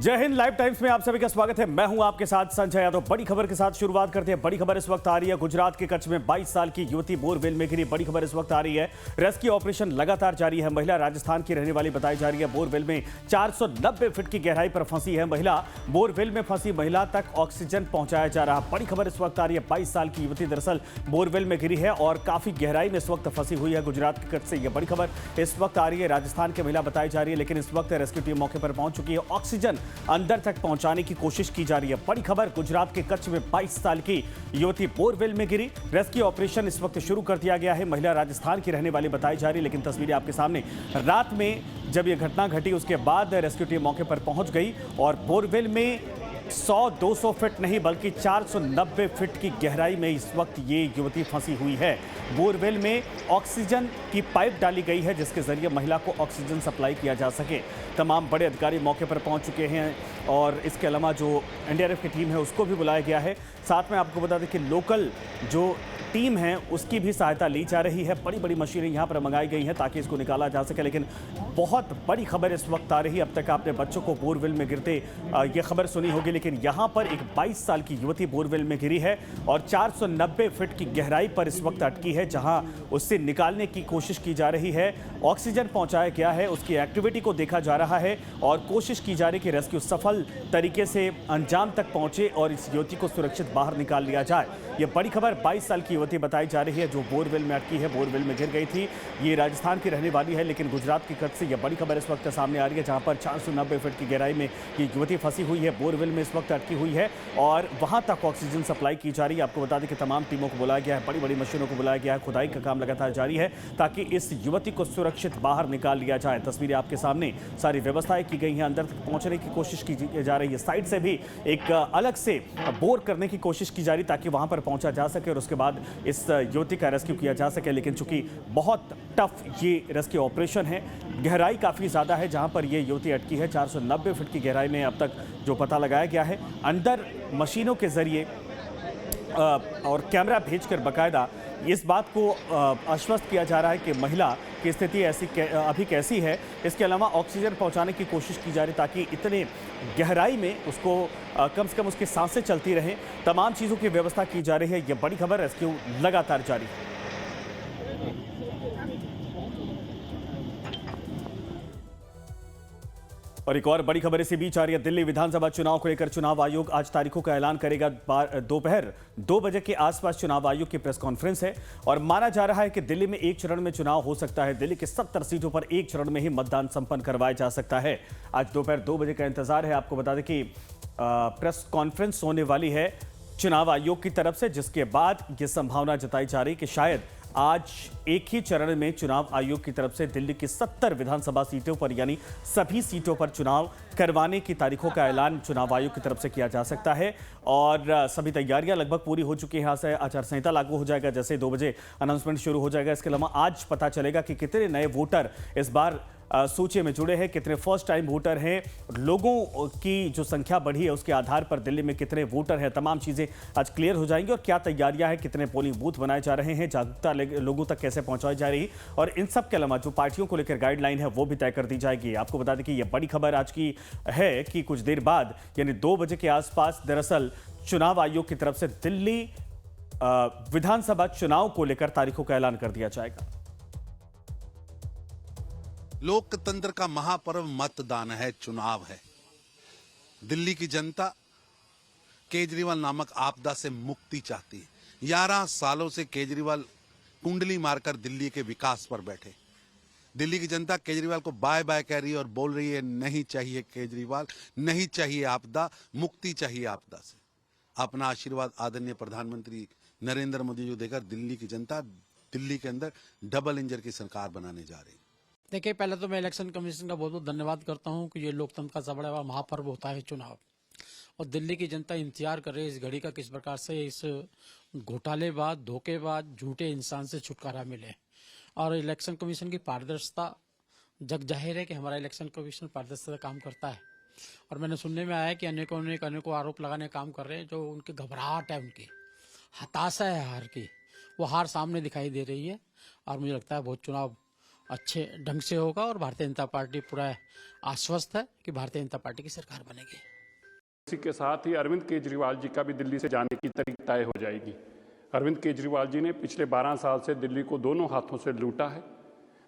जय Hind. Live times में आप सभी का स्वागत है। मैं हूं आपके साथ संजय यादव। बड़ी खबर के साथ शुरुआत करते हैं। बड़ी खबर इस वक्त आ रही है गुजरात के कच्छ में 22 साल की युवती बोरवेल में गिरी। बड़ी खबर इस वक्त आ रही है। रेस्क्यू ऑपरेशन लगातार जारी है। महिला राजस्थान की रहने वाली बताई जा रही है। बोरवेल में 490 फीट की गहराई पर फंसी है महिला। बोरवेल में फंसी महिला तक ऑक्सीजन पहुंचाया जा रहा। बड़ी खबर इस वक्त आ रही है। 22 साल की युवती दरअसल बोरवेल में गिरी है और काफी गहराई में इस वक्त फंसी हुई है गुजरात के कच्छ से। यह बड़ी खबर इस वक्त आ रही है। राजस्थान की महिला बताई जा रही है, लेकिन इस वक्त रेस्क्यू टीम मौके पर पहुंच चुकी है। ऑक्सीजन अंदर तक पहुंचाने की कोशिश की जा रही है। बड़ी खबर गुजरात के कच्छ में 22 साल की युवती बोरवेल में गिरी। रेस्क्यू ऑपरेशन इस वक्त शुरू कर दिया गया है। महिला राजस्थान की रहने वाली बताई जा रही है, लेकिन तस्वीरें आपके सामने। रात में जब यह घटना घटी उसके बाद रेस्क्यू टीम मौके पर पहुंच गई और बोरवेल में 100-200 फीट नहीं बल्कि 490 फीट की गहराई में इस वक्त ये युवती फंसी हुई है। बोरवेल में ऑक्सीजन की पाइप डाली गई है जिसके जरिए महिला को ऑक्सीजन सप्लाई किया जा सके। तमाम बड़े अधिकारी मौके पर पहुंच चुके हैं और इसके अलावा जो एनडीआरएफ की टीम है उसको भी बुलाया गया है। साथ में आपको बता दें कि लोकल जो टीम है उसकी भी सहायता ली जा रही है। बड़ी बड़ी मशीनें यहां पर मंगाई गई हैं ताकि इसको निकाला जा सके। लेकिन बहुत बड़ी खबर इस वक्त आ रही है। अब तक आपने बच्चों को बोरवेल में गिरते ये खबर सुनी होगी, लेकिन यहां पर एक 22 साल की युवती बोरवेल में गिरी है और 490 फीट की गहराई पर इस वक्त अटकी है, जहां उससे निकालने की कोशिश की जा रही है। ऑक्सीजन पहुंचाया गया है, उसकी एक्टिविटी को देखा जा रहा है और कोशिश की जा रही है कि रेस्क्यू सफल तरीके से अंजाम तक पहुंचे और इस युवती को सुरक्षित बाहर निकाल लिया जाए। ये बड़ी खबर 22 साल की युवती बताई जा रही है जो बोरवेल में अटकी है, बोरवेल में गिर गई थी। ये राजस्थान की रहने वाली है, लेकिन गुजरात की कच्छ से यह बड़ी खबर इस वक्त सामने आ रही है, जहां पर 490 फीट की गहराई में ये युवती फंसी हुई है। बोरवेल में इस वक्त अटकी हुई है और वहां तक ऑक्सीजन सप्लाई की जा रही है। आपको बता दें कि तमाम टीमों को बुलाया गया है, बड़ी बड़ी मशीनों को बुलाया गया है। खुदाई का काम लगातार जारी है ताकि इस युवती को सुरक्षित बाहर निकाल लिया जाए। तस्वीरें आपके सामने, सारी व्यवस्थाएं की गई हैं, अंदर तक पहुंचने की कोशिश की जा रही है। साइड से भी एक अलग से बोर करने की कोशिश की जा रही ताकि वहां पर पहुंचा जा सके और उसके बाद इस युवती का रेस्क्यू किया जा सके। लेकिन चूंकि बहुत टफ ये रेस्क्यू ऑपरेशन है, गहराई काफ़ी ज़्यादा है जहां पर ये युवती अटकी है। 490 फीट की गहराई में अब तक जो पता लगाया गया है, अंदर मशीनों के जरिए और कैमरा भेजकर बकायदा इस बात को आश्वस्त किया जा रहा है कि महिला की स्थिति अभी कैसी है। इसके अलावा ऑक्सीजन पहुंचाने की कोशिश की जा रही ताकि इतने गहराई में उसको कम से कम उसकी सांसें चलती रहें। तमाम चीज़ों की व्यवस्था की जा रही है। यह बड़ी खबर, रेस्क्यू लगातार जारी है। और एक और बड़ी खबर इसी बीच आ रही है। दिल्ली विधानसभा चुनाव को लेकर चुनाव आयोग आज तारीखों का ऐलान करेगा। दोपहर 2 बजे के आसपास चुनाव आयोग की प्रेस कॉन्फ्रेंस है और माना जा रहा है कि दिल्ली में एक चरण में चुनाव हो सकता है। दिल्ली के 70 सीटों पर एक चरण में ही मतदान संपन्न करवाया जा सकता है। आज दोपहर 2 बजे का इंतजार है। आपको बता दें कि प्रेस कॉन्फ्रेंस होने वाली है चुनाव आयोग की तरफ से, जिसके बाद यह संभावना जताई जा रही कि शायद आज एक ही चरण में चुनाव आयोग की तरफ से दिल्ली की 70 विधानसभा सीटों पर यानी सभी सीटों पर चुनाव करवाने की तारीखों का ऐलान चुनाव आयोग की तरफ से किया जा सकता है। और सभी तैयारियां लगभग पूरी हो चुकी हैं। यहाँ से आचार संहिता लागू हो जाएगा, जैसे 2 बजे अनाउंसमेंट शुरू हो जाएगा। इसके अलावा आज पता चलेगा कि कितने नए वोटर इस बार सूची में जुड़े हैं, कितने फर्स्ट टाइम वोटर हैं, लोगों की जो संख्या बढ़ी है उसके आधार पर दिल्ली में कितने वोटर हैं। तमाम चीज़ें आज क्लियर हो जाएंगी और क्या तैयारियां हैं, कितने पोलिंग बूथ बनाए जा रहे हैं, जागरूकता लोगों तक कैसे पहुंचाई जा रही और इन सब के अलावा जो पार्टियों को लेकर गाइडलाइन है वो भी तय कर दी जाएगी। आपको बता दें कि यह बड़ी खबर आज की है कि कुछ देर बाद यानी 2 बजे के आसपास दरअसल चुनाव आयोग की तरफ से दिल्ली विधानसभा चुनाव को लेकर तारीखों का ऐलान कर दिया जाएगा। लोकतंत्र का महापर्व मतदान है, चुनाव है। दिल्ली की जनता केजरीवाल नामक आपदा से मुक्ति चाहती है। 11 सालों से केजरीवाल कुंडली मारकर दिल्ली के विकास पर बैठे। दिल्ली की जनता केजरीवाल को बाय बाय कह रही है और बोल रही है नहीं चाहिए केजरीवाल, नहीं चाहिए आपदा, मुक्ति चाहिए आपदा से। अपना आशीर्वाद आदरणीय प्रधानमंत्री नरेंद्र मोदी जी देकर दिल्ली की जनता दिल्ली के अंदर डबल इंजन की सरकार बनाने जा रही है। देखिए, पहले तो मैं इलेक्शन कमीशन का बहुत बहुत धन्यवाद करता हूं कि ये लोकतंत्र का सबसे बड़ा महापर्व होता है चुनाव, और दिल्ली की जनता इंतजार कर रही है इस घड़ी का किस प्रकार से इस घोटालेबाज, धोखेबाज, झूठे इंसान से छुटकारा मिले। और इलेक्शन कमीशन की पारदर्शिता जग जाहिर है कि हमारा इलेक्शन कमीशन पारदर्शिता काम करता है। और मैंने सुनने में आया है कि अनेकों आरोप लगाने का काम कर रहे हैं। जो उनकी घबराहट है, उनकी हताशा है हार की, वो हार सामने दिखाई दे रही है। और मुझे लगता है बहुत चुनाव अच्छे ढंग से होगा और भारतीय जनता पार्टी पूरा आश्वस्त है कि भारतीय जनता पार्टी की सरकार बनेगी। इसी के साथ ही अरविंद केजरीवाल जी का भी दिल्ली से जाने की तारीख तय हो जाएगी। अरविंद केजरीवाल जी ने पिछले 12 साल से दिल्ली को दोनों हाथों से लूटा है,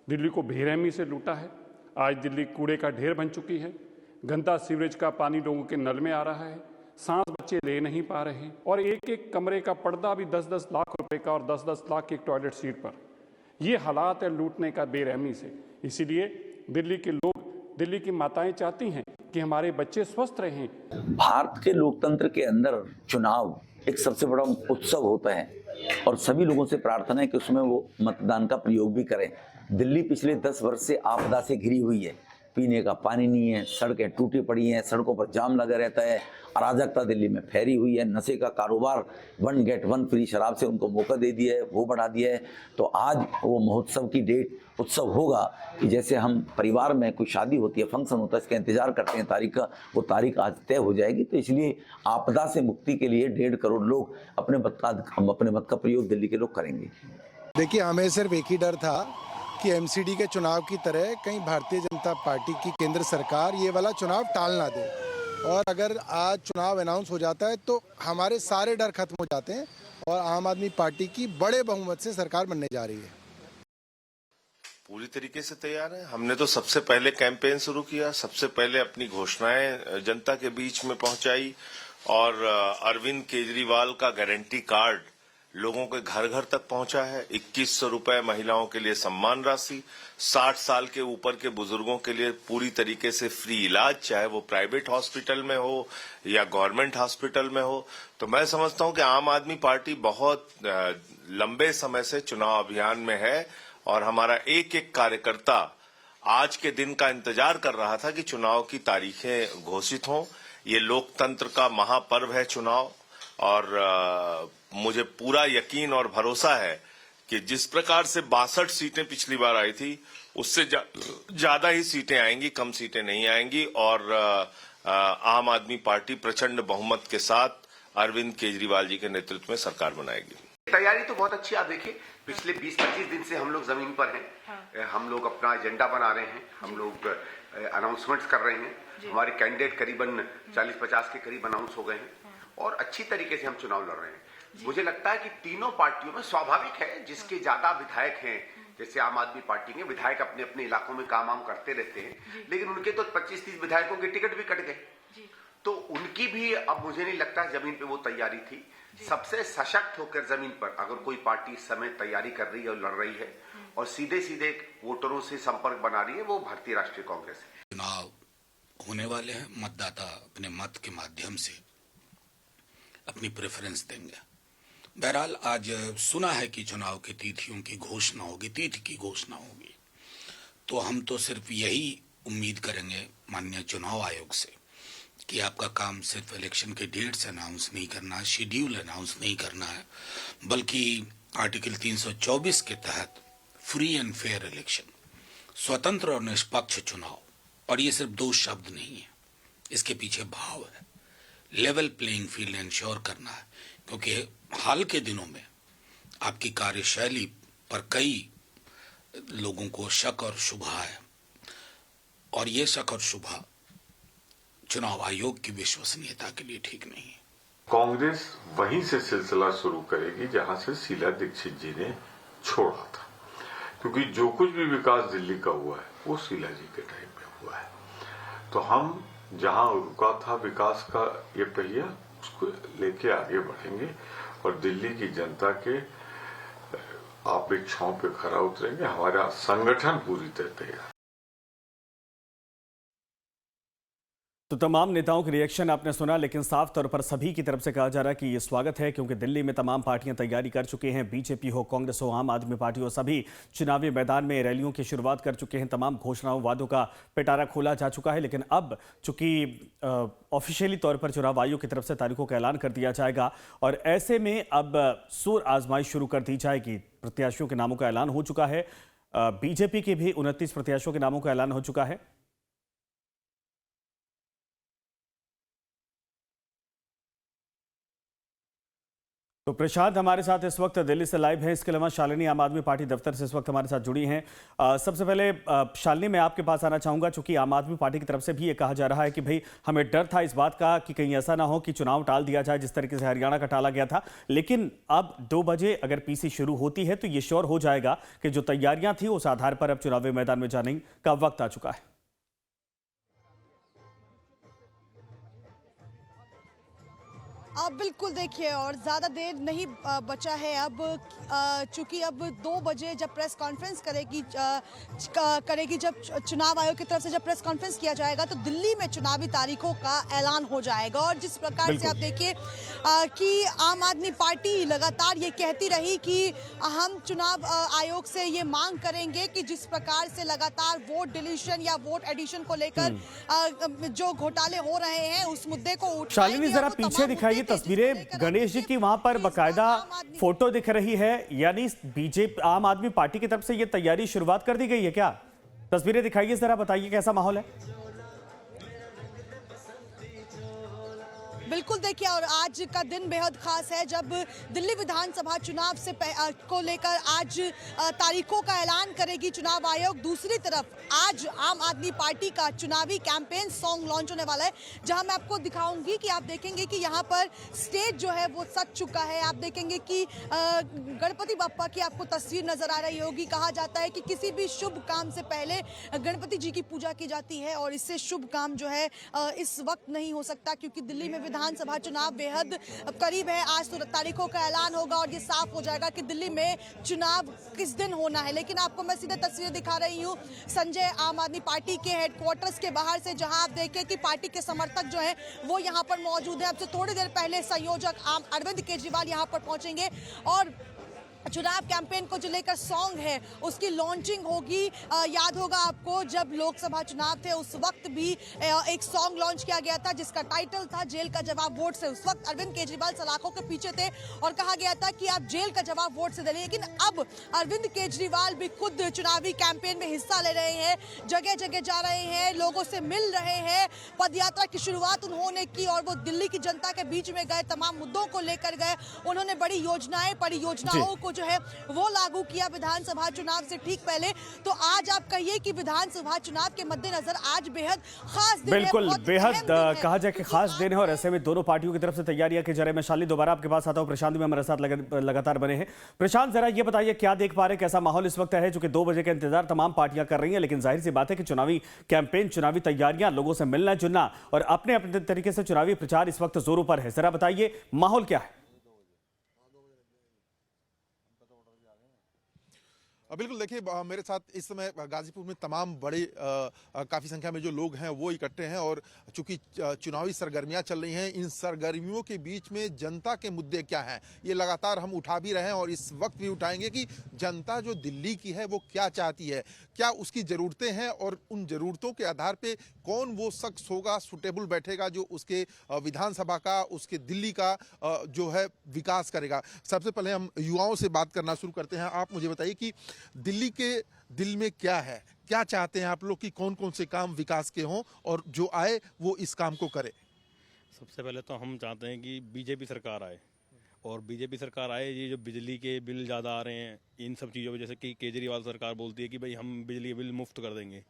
दिल्ली को बेरहमी से लूटा है। आज दिल्ली कूड़े का ढेर बन चुकी है, गंदा सीवरेज का पानी लोगों के नल में आ रहा है, सांस बच्चे ले नहीं पा रहे हैं और एक एक कमरे का पर्दा भी 10-10 लाख रुपए का और 10-10 लाख की एक टॉयलेट सीट पर। ये हालात है लूटने का बेरहमी से। इसीलिए दिल्ली के लोग, दिल्ली की माताएं चाहती हैं कि हमारे बच्चे स्वस्थ रहें। भारत के लोकतंत्र के अंदर चुनाव एक सबसे बड़ा उत्सव होता है और सभी लोगों से प्रार्थना है कि उसमें वो मतदान का प्रयोग भी करें। दिल्ली पिछले 10 वर्ष से आपदा से घिरी हुई है, पीने का पानी नहीं है, सड़कें टूटी पड़ी हैं, सड़कों पर जाम लगा रहता है, अराजकता दिल्ली में फैली हुई है, नशे का कारोबार 1 गेट 1 फ्री शराब से उनको मौका दे दिया है, वो बढ़ा दिया है। तो आज वो महोत्सव की डेट उत्सव होगा कि जैसे हम परिवार में कोई शादी होती है, फंक्शन होता है, इसका इंतजार करते हैं तारीख का, वो तारीख आज तय हो जाएगी। तो इसलिए आपदा से मुक्ति के लिए 1.5 करोड़ लोग अपने मत का प्रयोग दिल्ली के लोग करेंगे। देखिए, हमें सिर्फ एक ही डर था कि एमसीडी के चुनाव की तरह कहीं भारतीय जनता पार्टी की केंद्र सरकार ये वाला चुनाव टाल ना दे, और अगर आज चुनाव अनाउंस हो जाता है तो हमारे सारे डर खत्म हो जाते हैं और आम आदमी पार्टी की बड़े बहुमत से सरकार बनने जा रही है। पूरी तरीके से तैयार है। हमने तो सबसे पहले कैंपेन शुरू किया, सबसे पहले अपनी घोषणाएं जनता के बीच में पहुंचाई और अरविंद केजरीवाल का गारंटी कार्ड लोगों के घर घर तक पहुंचा है। 2100 रुपए महिलाओं के लिए सम्मान राशि, 60 साल के ऊपर के बुजुर्गों के लिए पूरी तरीके से फ्री इलाज, चाहे वो प्राइवेट हॉस्पिटल में हो या गवर्नमेंट हॉस्पिटल में हो। तो मैं समझता हूं कि आम आदमी पार्टी बहुत लंबे समय से चुनाव अभियान में है और हमारा एक एक कार्यकर्ता आज के दिन का इंतजार कर रहा था कि चुनाव की तारीखें घोषित हों। ये लोकतंत्र का महापर्व है चुनाव, और मुझे पूरा यकीन और भरोसा है कि जिस प्रकार से 62 सीटें पिछली बार आई थी, उससे ज्यादा ही सीटें आएंगी, कम सीटें नहीं आएंगी। और आम आदमी पार्टी प्रचंड बहुमत के साथ अरविंद केजरीवाल जी के नेतृत्व में सरकार बनाएगी। तैयारी तो बहुत अच्छी। आप देखिए, पिछले 20-25 दिन से हम लोग जमीन पर हैं। हाँ। हम लोग अपना एजेंडा बना रहे हैं, हम लोग अनाउंसमेंट्स कर रहे हैं। हमारे कैंडिडेट करीबन 40-50 के करीब अनाउंस हो गए हैं और अच्छी तरीके से हम चुनाव लड़ रहे हैं। मुझे लगता है कि तीनों पार्टियों में स्वाभाविक है, जिसके ज्यादा विधायक हैं, जैसे आम आदमी पार्टी के विधायक अपने अपने इलाकों में काम करते रहते हैं, लेकिन उनके तो 25-30 विधायकों के टिकट भी कट गए, तो उनकी भी अब मुझे नहीं लगता जमीन पे वो तैयारी थी। सबसे सशक्त होकर जमीन पर अगर कोई पार्टी इस समय तैयारी कर रही है और लड़ रही है और सीधे सीधे वोटरों से संपर्क बना रही है, वो भारतीय राष्ट्रीय कांग्रेस है। चुनाव होने वाले हैं, मतदाता अपने मत के माध्यम से अपनी प्रेफरेंस देंगे। बहरहाल आज सुना है कि चुनाव की तिथियों की घोषणा होगी, तिथि की घोषणा होगी, तो हम तो सिर्फ यही उम्मीद करेंगे माननीय चुनाव आयोग से कि आपका काम सिर्फ इलेक्शन के डेट्स अनाउंस नहीं करना है, शेड्यूल अनाउंस नहीं करना है, बल्कि आर्टिकल 324 के तहत फ्री एंड फेयर इलेक्शन, स्वतंत्र और निष्पक्ष चुनाव, और ये सिर्फ 2 शब्द नहीं है, इसके पीछे भाव है, लेवल प्लेइंग फील्ड इंश्योर करना है। क्योंकि हाल के दिनों में आपकी कार्यशैली पर कई लोगों को शक और शुबा है, और ये शक और शुबा चुनाव आयोग की विश्वसनीयता के लिए ठीक नहीं है। कांग्रेस वहीं से सिलसिला शुरू करेगी जहां से शीला दीक्षित जी ने छोड़ा था, क्योंकि जो कुछ भी विकास दिल्ली का हुआ है वो शीला जी के टाइम पे हुआ है। तो हम जहां रुका था विकास का ये पहिया, उसको लेके आगे बढ़ेंगे और दिल्ली की जनता के अपेक्षाओं पे खरा उतरेंगे। हमारा संगठन पूरी तरह तैयार। तो तमाम नेताओं के रिएक्शन आपने सुना, लेकिन साफ तौर पर सभी की तरफ से कहा जा रहा है कि ये स्वागत है, क्योंकि दिल्ली में तमाम पार्टियां तैयारी कर चुके हैं। बीजेपी हो, कांग्रेस हो, आम आदमी पार्टी हो, सभी चुनावी मैदान में रैलियों की शुरुआत कर चुके हैं। तमाम घोषणाओं वादों का पिटारा खोला जा चुका है, लेकिन अब चूंकि ऑफिशियली तौर पर चुनाव आयोग की तरफ से तारीखों का ऐलान कर दिया जाएगा और ऐसे में अब सुर आजमाइश शुरू कर दी जाएगी। प्रत्याशियों के नामों का ऐलान हो चुका है, बीजेपी के भी 29 प्रत्याशियों के नामों का ऐलान हो चुका है। तो प्रशांत हमारे साथ इस वक्त दिल्ली से लाइव हैं। इसके अलावा शालिनी आम आदमी पार्टी दफ्तर से इस वक्त हमारे साथ जुड़ी हैं। सबसे पहले शालिनी, मैं आपके पास आना चाहूंगा, चूंकि आम आदमी पार्टी की तरफ से भी ये कहा जा रहा है कि भाई हमें डर था इस बात का कि कहीं ऐसा ना हो कि चुनाव टाल दिया जाए जिस तरीके से हरियाणा का टाला गया था, लेकिन अब 2 बजे अगर पीसी शुरू होती है तो ये श्योर हो जाएगा कि जो तैयारियां थी उस आधार पर अब चुनावी मैदान में जाने का वक्त आ चुका है। अब बिल्कुल देखिए, और ज़्यादा देर नहीं बचा है अब, चूँकि अब 2 बजे जब प्रेस कॉन्फ्रेंस करेगी जब चुनाव आयोग की तरफ से जब प्रेस कॉन्फ्रेंस किया जाएगा तो दिल्ली में चुनावी तारीखों का ऐलान हो जाएगा। और जिस प्रकार से आप देखिए कि आम आदमी पार्टी लगातार ये कहती रही कि हम चुनाव आयोग से ये मांग करेंगे कि जिस प्रकार से लगातार वोट डिलीशन या वोट एडिशन को लेकर जो घोटाले हो रहे हैं उस मुद्दे को उठाएंगे। शालिनी, जरा पीछे दिखाइए तस्वीरें गणेश जी की, वहां पर बकायदा फोटो दिख रही है, यानी बीजेपी आम आदमी पार्टी की तरफ से ये तैयारी शुरुआत कर दी गई है क्या? तस्वीरें दिखाइए जरा, बताइए कैसा माहौल है। बिल्कुल देखिए, और आज का दिन बेहद खास है जब दिल्ली विधानसभा चुनाव से को लेकर आज तारीखों का ऐलान करेगी चुनाव आयोग। दूसरी तरफ आज आम आदमी पार्टी का चुनावी कैंपेन सॉन्ग लॉन्च होने वाला है, जहां मैं आपको दिखाऊंगी कि आप देखेंगे कि यहां पर स्टेज जो है वो सज चुका है। आप देखेंगे कि गणपति बप्पा की आपको तस्वीर नजर आ रही होगी। कहा जाता है कि किसी भी शुभ काम से पहले गणपति जी की पूजा की जाती है और इससे शुभ काम जो है इस वक्त नहीं हो सकता, क्योंकि दिल्ली में विधानसभा चुनाव बेहद करीब है। आज तो तारीखों का ऐलान होगा और ये साफ हो जाएगा कि दिल्ली में चुनाव किस दिन होना है। लेकिन आपको मैं सीधे तस्वीर दिखा रही हूँ संजय आम आदमी पार्टी के हेडक्वार्टर्स के बाहर से, जहां आप देखें कि पार्टी के समर्थक जो हैं वो यहां पर मौजूद हैं। अब से थोड़ी देर पहले संयोजक अरविंद केजरीवाल यहां पर पहुंचेंगे और चुनाव कैंपेन को जो लेकर सॉन्ग है उसकी लॉन्चिंग होगी। याद होगा आपको जब लोकसभा चुनाव थे उस वक्त भी एक सॉन्ग लॉन्च किया गया था जिसका टाइटल था जेल का जवाब वोट से। उस वक्त अरविंद केजरीवाल सलाखों के पीछे थे और कहा गया था कि आप जेल का जवाब वोट से दे। लेकिन अब अरविंद केजरीवाल भी खुद चुनावी कैंपेन में हिस्सा ले रहे हैं, जगह जगह जा रहे हैं, लोगों से मिल रहे हैं। पदयात्रा की शुरुआत उन्होंने की और वो दिल्ली की जनता के बीच में गए, तमाम मुद्दों को लेकर गए। उन्होंने बड़ी योजनाएं, परियोजनाओं को जो है वो लागू किया विधानसभा चुनाव से ठीक पहले। तो आज आप कहिए कि विधानसभा चुनाव के मद्देनजर आज बेहद खास दिन है। बिल्कुल बेहद कहा जाए कि खास दिन है और ऐसे में दोनों पार्टियों की तरफ से तैयारियां की जा रही है। मैं शालिनी दोबारा आपके पास आता हूं, प्रशांत भी हमारे साथ लगातार बने हैं। प्रशांत, जरा ये बताइए क्या देख पा रहे हैं, कैसा माहौल इस वक्त है? जो कि 2 बजे का इंतजार तमाम पार्टियां कर रही हैं, लेकिन जाहिर सी बात है कि चुनावी कैंपेन, चुनावी तैयारियां, लोगों से मिलना जुलना और अपने अपने तरीके से चुनावी प्रचार इस वक्त जोरों पर है। जरा बताइए माहौल क्या है? बिल्कुल देखिए, मेरे साथ इस समय गाजीपुर में तमाम बड़े काफ़ी संख्या में जो लोग हैं वो इकट्ठे हैं और चूंकि चुनावी सरगर्मियां चल रही हैं, इन सरगर्मियों के बीच में जनता के मुद्दे क्या हैं ये लगातार हम उठा भी रहे हैं और इस वक्त भी उठाएंगे कि जनता जो दिल्ली की है वो क्या चाहती है, क्या उसकी ज़रूरतें हैं और उन ज़रूरतों के आधार पर कौन वो शख्स होगा, सुटेबल बैठेगा जो उसके विधानसभा का, उसके दिल्ली का जो है विकास करेगा। सबसे पहले हम युवाओं से बात करना शुरू करते हैं। आप मुझे बताइए कि दिल्ली के दिल में क्या है, क्या चाहते हैं आप लोग कि कौन कौन से काम विकास के हों और जो आए वो इस काम को करे? सबसे पहले तो हम चाहते हैं कि बीजेपी सरकार आए और बीजेपी सरकार आए। ये जो बिजली के बिल ज़्यादा आ रहे हैं इन सब चीज़ों की, जैसे कि केजरीवाल सरकार बोलती है कि भाई हम बिजली के बिल मुफ्त कर देंगे,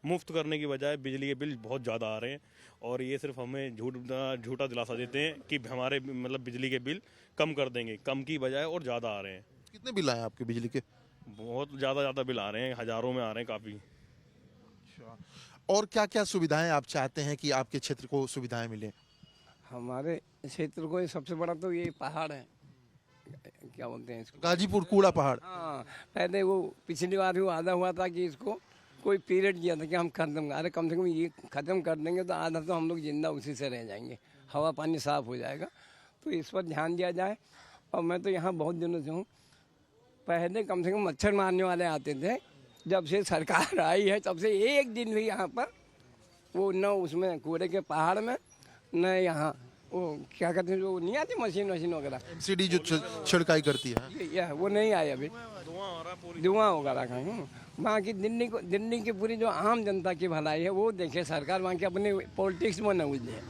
मुफ्त करने की बजाय बिजली के बिल बहुत ज़्यादा आ रहे हैं और ये सिर्फ हमें झूठा दिलासा देते हैं कि हमारे मतलब बिजली के बिल कम कर देंगे, कम की बजाय और ज़्यादा आ रहे हैं। कितने बिल आए आपके बिजली के? बहुत ज़्यादा बिल आ रहे हैं, हज़ारों में आ रहे हैं काफ़ी। अच्छा, और क्या क्या सुविधाएं आप चाहते हैं कि आपके क्षेत्र को सुविधाएं मिलें? हमारे क्षेत्र को सबसे बड़ा तो ये पहाड़ है, क्या बोलते हैं इसको, गाजीपुर कूड़ा पहाड़। हाँ, पहले वो पिछली बार वो आधा हुआ था कि इसको कोई पीरियड किया था कि हम खत्म, अरे कम से कम ये ख़त्म कर देंगे तो आधा तो हम लोग जिंदा उसी से रह जाएंगे, हवा पानी साफ हो जाएगा। तो इस पर ध्यान दिया जाए। और मैं तो यहाँ बहुत दिनों से हूँ, पहले कम से कम मच्छर मारने वाले आते थे, जब से सरकार आई है तब से एक दिन भी यहाँ पर वो न उसमें कूड़े के पहाड़ में न यहाँ वो क्या कहते हैं जो नहीं आती मशीन वगैरह, एमसीडी जो छिड़काई करती है वो नहीं आई अभी, धुआं वगैरह का। वहाँ की दिल्ली की पूरी जो आम जनता की भलाई है वो देखे सरकार, वहाँ की अपनी पॉलिटिक्स में न उलझे।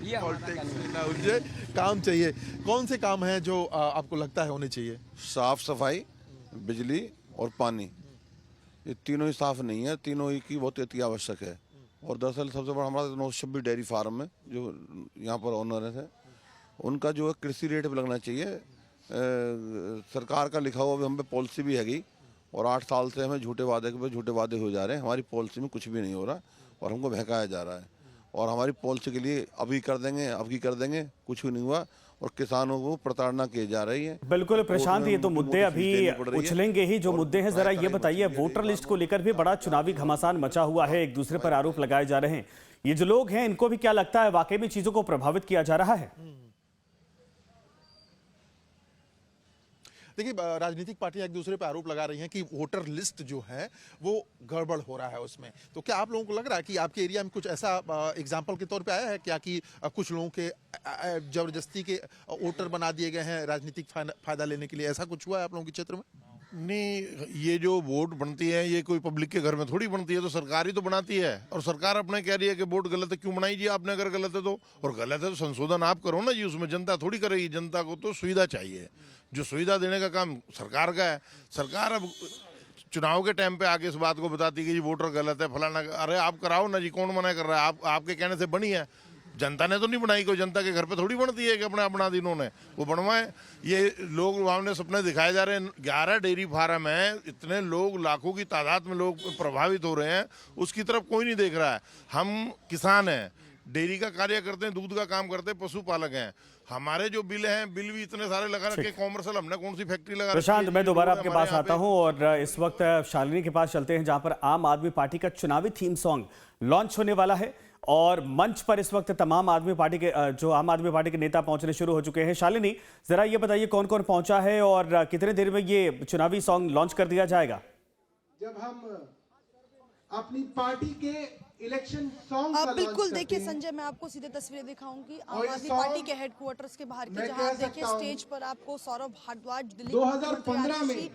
ये हमारा पॉलिटिक्स कहना है। ना उलझे, काम चाहिए। कौन से काम हैं जो आपको लगता है होने चाहिए? साफ सफाई, बिजली और पानी, ये तीनों ही साफ नहीं है, तीनों ही की बहुत अति आवश्यक है। और दरअसल सबसे बड़ा हमारा 926 डेयरी फार्म है जो यहाँ पर ओनर है, उनका जो है कृषि रेट पे लगना चाहिए। सरकार का लिखा हुआ भी हम पे पॉलिसी भी हैगी, और 8 साल से हमें झूठे वादे हो जा रहे हैं। हमारी पॉलिसी में कुछ भी नहीं हो रहा और हमको बहकाया जा रहा है। और हमारी पॉलिसी के लिए अभी कर देंगे, अभी कर देंगे, कुछ भी नहीं हुआ और किसानों को प्रताड़ना की जा रही है। बिल्कुल प्रशांत, ये तो मुद्दे अभी उछलेंगे ही। जो मुद्दे हैं जरा ये बताइए, वोटर लिस्ट को लेकर भी बड़ा चुनावी घमासान मचा हुआ है, एक दूसरे पर आरोप लगाए जा रहे हैं। ये जो लोग हैं इनको भी क्या लगता है, वाकई में चीजों को प्रभावित किया जा रहा है? देखिए, राजनीतिक पार्टियां एक दूसरे पर आरोप लगा रही हैं कि वोटर लिस्ट जो है वो गड़बड़ हो रहा है उसमें। तो क्या आप लोगों को लग रहा है कि आपके एरिया में कुछ ऐसा एग्जाम्पल के तौर पे आया है क्या कि कुछ लोगों के जबरदस्ती के वोटर बना दिए गए हैं राजनीतिक फायदा लेने के लिए? ऐसा कुछ हुआ है आप लोगों के क्षेत्र में? नहीं, ये जो वोट बनती है ये कोई पब्लिक के घर में थोड़ी बनती है, तो सरकार ही तो बनाती है। और सरकार अपने कह रही है कि वोट गलत है, क्यों बनाई जी आपने? अगर गलत है तो, और गलत है तो संशोधन आप करो ना जी, उसमें जनता थोड़ी करेगी। जनता को तो सुविधा चाहिए, जो सुविधा देने का काम सरकार का है। सरकार अब चुनाव के टाइम पे आके इस बात को बताती है कि जी वोटर गलत है फलाना। अरे आप कराओ ना जी, कौन मना कर रहा है? आपके कहने से बनी है, जनता ने तो नहीं बनाई। कोई जनता के घर पे थोड़ी बनती है कि अपने आप बना दी इन्होंने, वो बनवाए। ये लोग सामने सपने दिखाए जा रहे हैं। 11 डेयरी फार्म है, इतने लोग, लाखों की तादाद में लोग प्रभावित हो रहे हैं, उसकी तरफ कोई नहीं देख रहा है। हम किसान हैं, डेयरी का कार्य करते हैं, दूध का काम करते हैं, पशुपालक हैं। हमारे जो बिल हैं, बिल भी इतने सारे लगा रखे, कॉमर्शियल हमने कौन सी फैक्ट्री लगा रखी है? प्रशांत, मैं दोबारा आपके पास आता हूं और इस वक्त शालिनी के पास चलते हैं, जहां पर आम आदमी पार्टी का चुनावी थीम सॉन्ग लॉन्च होने वाला है और मंच पर इस वक्त तमाम आदमी पार्टी के जो आम आदमी पार्टी के नेता पहुंचने शुरू हो चुके हैं। शालिनी, जरा ये बताइए कौन कौन पहुंचा है और कितने देर में ये चुनावी सॉन्ग लॉन्च कर दिया जाएगा? जब हम अपनी पार्टी के इलेक्शन सॉन्ग बिल्कुल, देखिए संजय, मैं आपको सीधे तस्वीरें दिखाऊंगी आम आदमी पार्टी के हेडक्वार्टर्स के बाहर की, जहां आप देखिए स्टेज पर आपको सौरभ भारद्वाज, दिल्ली 2015 में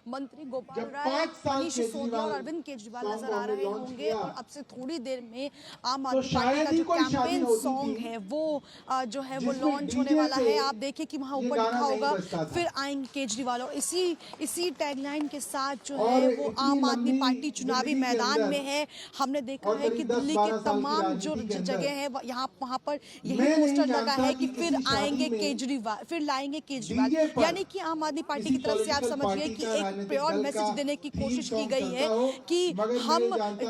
मंत्री गोपाल राय, मनीष सिसोदिया और अरविंद केजरीवाल नजर आ रहे होंगे। और अब से थोड़ी देर में आम आदमी पार्टी का जो कैंपेन सॉन्ग है वो जो है वो लॉन्च होने वाला है। आप देखिए कि वहां ऊपर लिखा होगा फिर आएंगे केजरीवाल, और इसी टैगलाइन के साथ जो है वो आम आदमी पार्टी चुनावी मैदान में है। हमने देखा है कि दिल्ली के तमाम जो जगह है यहाँ वहां पर यही पोस्टर लगा है कि फिर आएंगे केजरीवाल, फिर लाएंगे केजरीवाल। यानी कि आम आदमी पार्टी की तरफ से आप समझिए कि एक प्योर मैसेज देने की कोशिश की गई है कि हम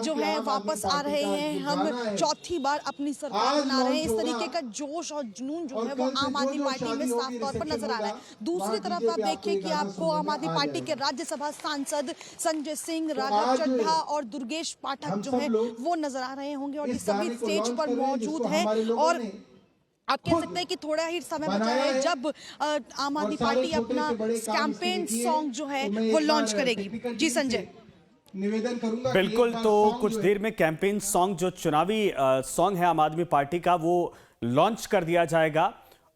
जो है वापस आ रहे हैं, हम चौथी बार अपनी सरकार बना रहे हैं। इस तरीके का जोश और जुनून जो है वो आम आदमी पार्टी में साफ तौर पर नजर आ रहा है। दूसरी तरफ आप देखिए कि आपको आम आदमी पार्टी के राज्यसभा सांसद संजय सिंह, राघव चड्ढा और दुर्गेश पाठक जो है वो नजर आ रहे होंगे और ये सभी स्टेज पर मौजूद है। और आप कह सकते हैं कि थोड़ा ही समय बचा है जब आम आदमी पार्टी अपना कैंपेन सॉन्ग जो है वो लॉन्च करेगी। जी संजय, निवेदन करूंगा। बिल्कुल, तो कुछ देर में कैंपेन सॉन्ग जो चुनावी सॉन्ग है आम आदमी पार्टी का वो लॉन्च कर दिया जाएगा।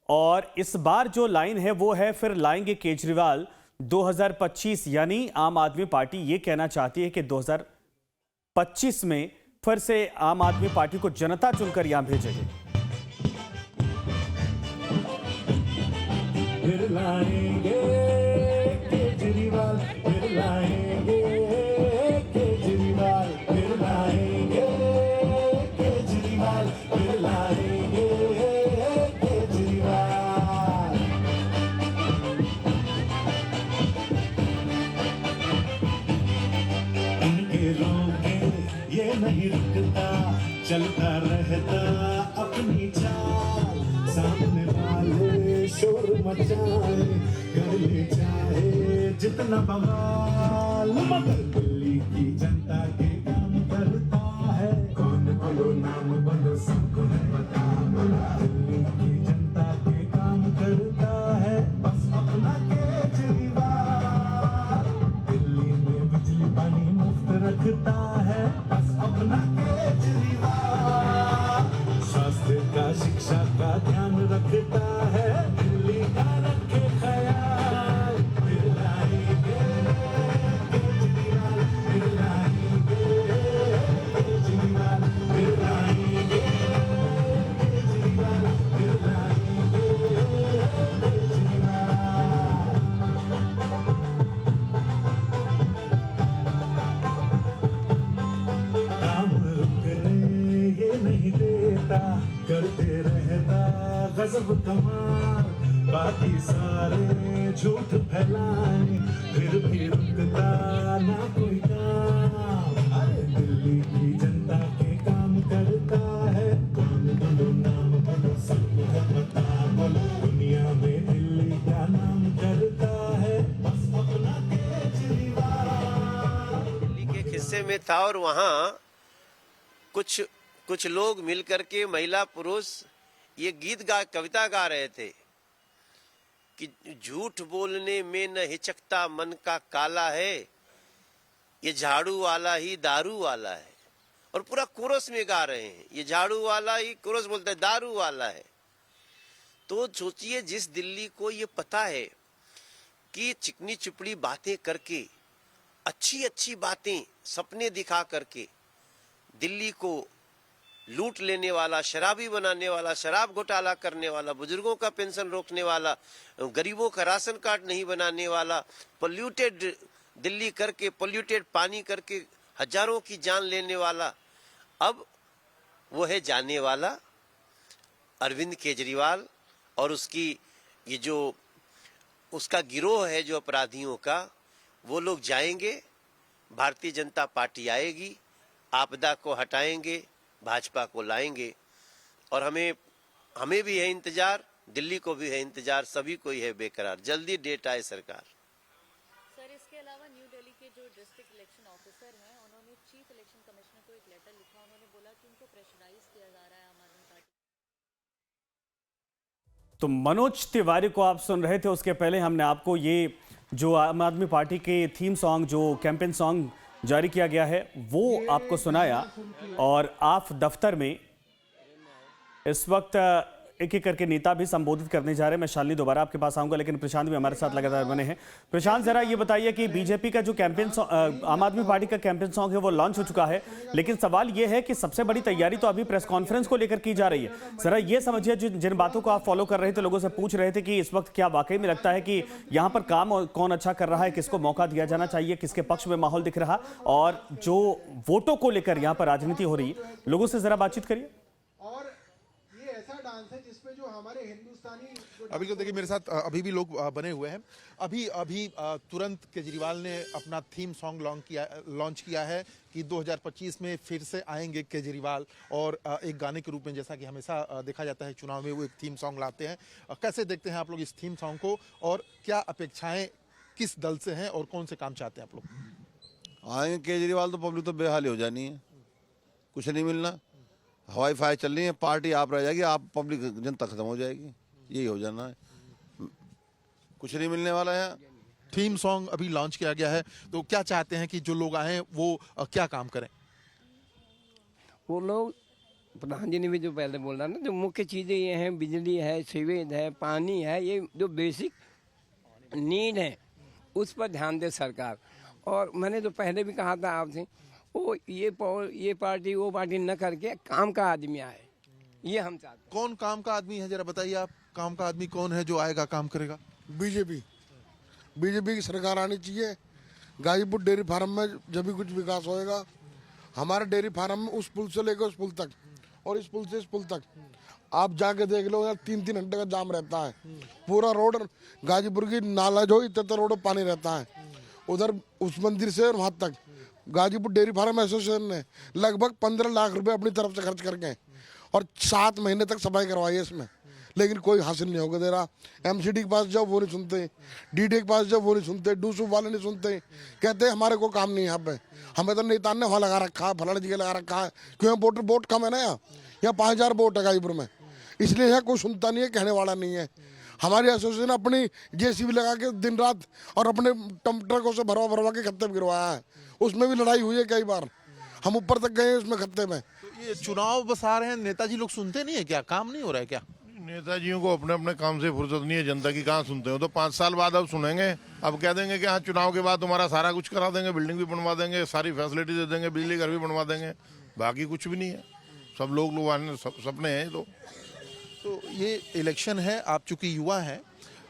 और इस बार जो लाइन है वो है फिर लाएंगे केजरीवाल 2025, यानी आम आदमी पार्टी ये कहना चाहती है कि 2025 में फिर से आम आदमी पार्टी को जनता चुनकर यहां भेजेगी। फिर लाएंगे केजरीवाल, फिर लाएंगे केजरीवाल, फिर लाएंगे केजरीवाल, फिर लाएंगे केजरीवाल। इनके रोके ये नहीं रुकता, चलता रहता अपनी चाल। सामने वाले शोर मचाए, कर ले चाहे जितना बवाल, मगर दिल्ली की जनता के काम करता है। कौन बोलो नाम बोलो, सबको है पता, दिल्ली की जनता के काम करता है बस अपना केजरीवाल। दिल्ली में बिजली पानी मुफ्त रखता है बस अपना केजरीवाल। स्वास्थ्य का, शिक्षा का ध्यान रखता है, दिल्ली का रखे ख्याल। फिर लाएंगे केजरीवाल, फिर लाएंगे केजरीवाल, फिर लाएंगे केजरीवाल, रहता गजब कमाल, बाकी सारे झूठ फैलाए, फिर भी रुकता ना कोई काम। अरे दिल्ली की जनता के काम करता है, काम बोलो नाम बोलो सबको पता बोलो, दुनिया में दिल्ली क्या नाम करता है, बस अपना केजरीवाल। दिल्ली के हिस्से में था और वहाँ कुछ लोग मिलकर के महिला पुरुष ये कविता गा रहे थे कि झूठ बोलने में न हिचकता मन का काला है, ये झाड़ू वाला ही दारू वाला है। और पूरा कोरस में गा रहे हैं, ये झाड़ू वाला ही, कोरस बोलते हैं दारू वाला है। तो सोचिए जिस दिल्ली को ये पता है कि चिकनी चुपड़ी बातें करके, अच्छी अच्छी बातें, सपने दिखा करके दिल्ली को लूट लेने वाला, शराबी बनाने वाला, शराब घोटाला करने वाला, बुजुर्गों का पेंशन रोकने वाला, गरीबों का राशन कार्ड नहीं बनाने वाला, पोल्यूटेड दिल्ली करके, पोल्यूटेड पानी करके हजारों की जान लेने वाला, अब वो है जाने वाला अरविंद केजरीवाल। और उसकी ये जो उसका गिरोह है जो अपराधियों का, वो लोग जाएंगे, भारतीय जनता पार्टी आएगी, आपदा को हटाएंगे, भाजपा को लाएंगे। और हमें भी है इंतजार, दिल्ली को भी है इंतजार, सभी को ही है बेकरार। जल्दी डेट आए सरकार। सर, इसके अलावा न्यू दिल्ली के जो डिस्ट्रिक्ट इलेक्शन ऑफिसर हैं, उन्होंने चीफ इलेक्शन कमिश्नर को एक लेटर लिखा। उन्होंने बोला कि उनको प्रेशराइज किया जा रहा है आम आदमी पार्टी। तो मनोज तिवारी को आप सुन रहे थे। उसके पहले हमने आपको ये जो आम आदमी पार्टी के थीम सॉन्ग, जो कैंपेन सॉन्ग जारी किया गया है, वो आपको सुनाया। और आप दफ्तर में इस वक्त एक एक करके नेता भी संबोधित करने जा रहे हैं। मैं शालिनी दोबारा आपके पास आऊंगा, लेकिन प्रशांत भी हमारे साथ लगातार बने हैं। प्रशांत, जरा ये बताइए कि बीजेपी का जो कैंपेन, आम आदमी पार्टी का कैंपेन सॉन्ग है, वो लॉन्च हो चुका है, लेकिन सवाल ये है कि सबसे बड़ी तैयारी तो अभी प्रेस कॉन्फ्रेंस को लेकर की जा रही है। जरा ये समझिए, जिन बातों को आप फॉलो कर रहे थे, लोगों से पूछ रहे थे कि इस वक्त क्या वाकई में लगता है कि यहाँ पर काम कौन अच्छा कर रहा है, किसको मौका दिया जाना चाहिए, किसके पक्ष में माहौल दिख रहा, और जो वोटों को लेकर यहाँ पर राजनीति हो रही है, लोगों से जरा बातचीत करिए। और ये ऐसा डांस है जिसमें जो हमारे हिंदुस्तानी अभी तो देखिए मेरे साथ अभी भी लोग बने हुए हैं। अभी तुरंत केजरीवाल ने अपना थीम सॉन्ग लॉन्च किया है कि 2025 में फिर से आएंगे केजरीवाल, और एक गाने के रूप में, जैसा कि हमेशा देखा जाता है चुनाव में, वो एक थीम सॉन्ग लाते हैं। कैसे देखते हैं आप लोग इस थीम सॉन्ग को, और क्या अपेक्षाएं किस दल से हैं और कौन से काम चाहते हैं आप लोग? आएंगे केजरीवाल तो पब्लिक तो बेहाल हो जानी है, कुछ नहीं मिलना, हवाई फाई चल रही है, पार्टी आप रह जाएगी, आप पब्लिक जनता खत्म हो जाएगी, यही हो जाना है, कुछ नहीं मिलने वाला है। थीम सॉन्ग अभी लॉन्च किया गया है, तो क्या चाहते हैं कि जो लोग आए वो क्या काम करें? वो लोग, प्रधान जी ने भी जो पहले बोला ना, जो मुख्य चीज़ें ये हैं, बिजली है, सीवेज है, पानी है, ये जो बेसिक नीड है, उस पर ध्यान दे सरकार। और मैंने तो पहले भी कहा था आपसे, वो ये पार्टी वो पार्टी न करके काम का आदमी आए, ये हम चाहते हैं। कौन काम का आदमी है, जरा बताइए आप, काम का आदमी कौन है जो आएगा काम करेगा? बीजेपी की सरकार आनी चाहिए। गाजीपुर डेयरी फार्म में जब भी कुछ विकास होएगा, हमारे डेयरी फार्म में उस पुल से लेकर उस पुल तक, और इस पुल से इस पुल तक आप जाके देख लो, यार 3-3 घंटे का जाम रहता है। पूरा रोड गाजीपुर की नाला जो इतना रोड पानी रहता है, उधर उस मंदिर से वहाँ तक। गाजीपुर डेयरी फार्म एसोसिएशन ने लगभग 15 लाख रुपए अपनी तरफ से खर्च करके और 7 महीने तक सफाई करवाई है इसमें, लेकिन कोई हासिल नहीं होगा दे रहा। एमसीडी के पास जाओ वो नहीं सुनते, डीडी के पास जाओ वो नहीं सुनते, डूसू वाले नहीं सुनते, कहते हमारे को काम नहीं है यहाँ पे, हमें तो नेता ने वहाँ लगा रखा है, फलाने जी लगा रखा है। क्यों? वोट कम है ना, यहाँ 5000 वोट है गाजीपुर में, इसलिए यहाँ कोई सुनता नहीं है, कहने वाला नहीं है। हमारी एसोसिएशन अपनी जेसीबी लगा के दिन रात और अपने ट्रकों से भरवा के खत्ते में गिरवाया है, उसमें भी लड़ाई हुई है कई बार, हम ऊपर तक गए उसमें खत्ते में। तो ये चुनाव बस आ रहे हैं, नेताजी लोग सुनते नहीं है क्या? काम नहीं हो रहा है क्या? नेताजियों को अपने अपने काम से फुर्सत नहीं है, जनता की कहाँ सुनते हो। तो 5 साल बाद अब सुनेंगे, अब कह देंगे कि हाँ चुनाव के बाद तुम्हारा सारा कुछ करा देंगे, बिल्डिंग भी बनवा देंगे, सारी फैसिलिटी दे देंगे, बिजली घर भी बनवा देंगे, बाकी कुछ भी नहीं है। सब लोग सपने हैं। तो ये इलेक्शन है, आप चूंकि युवा हैं,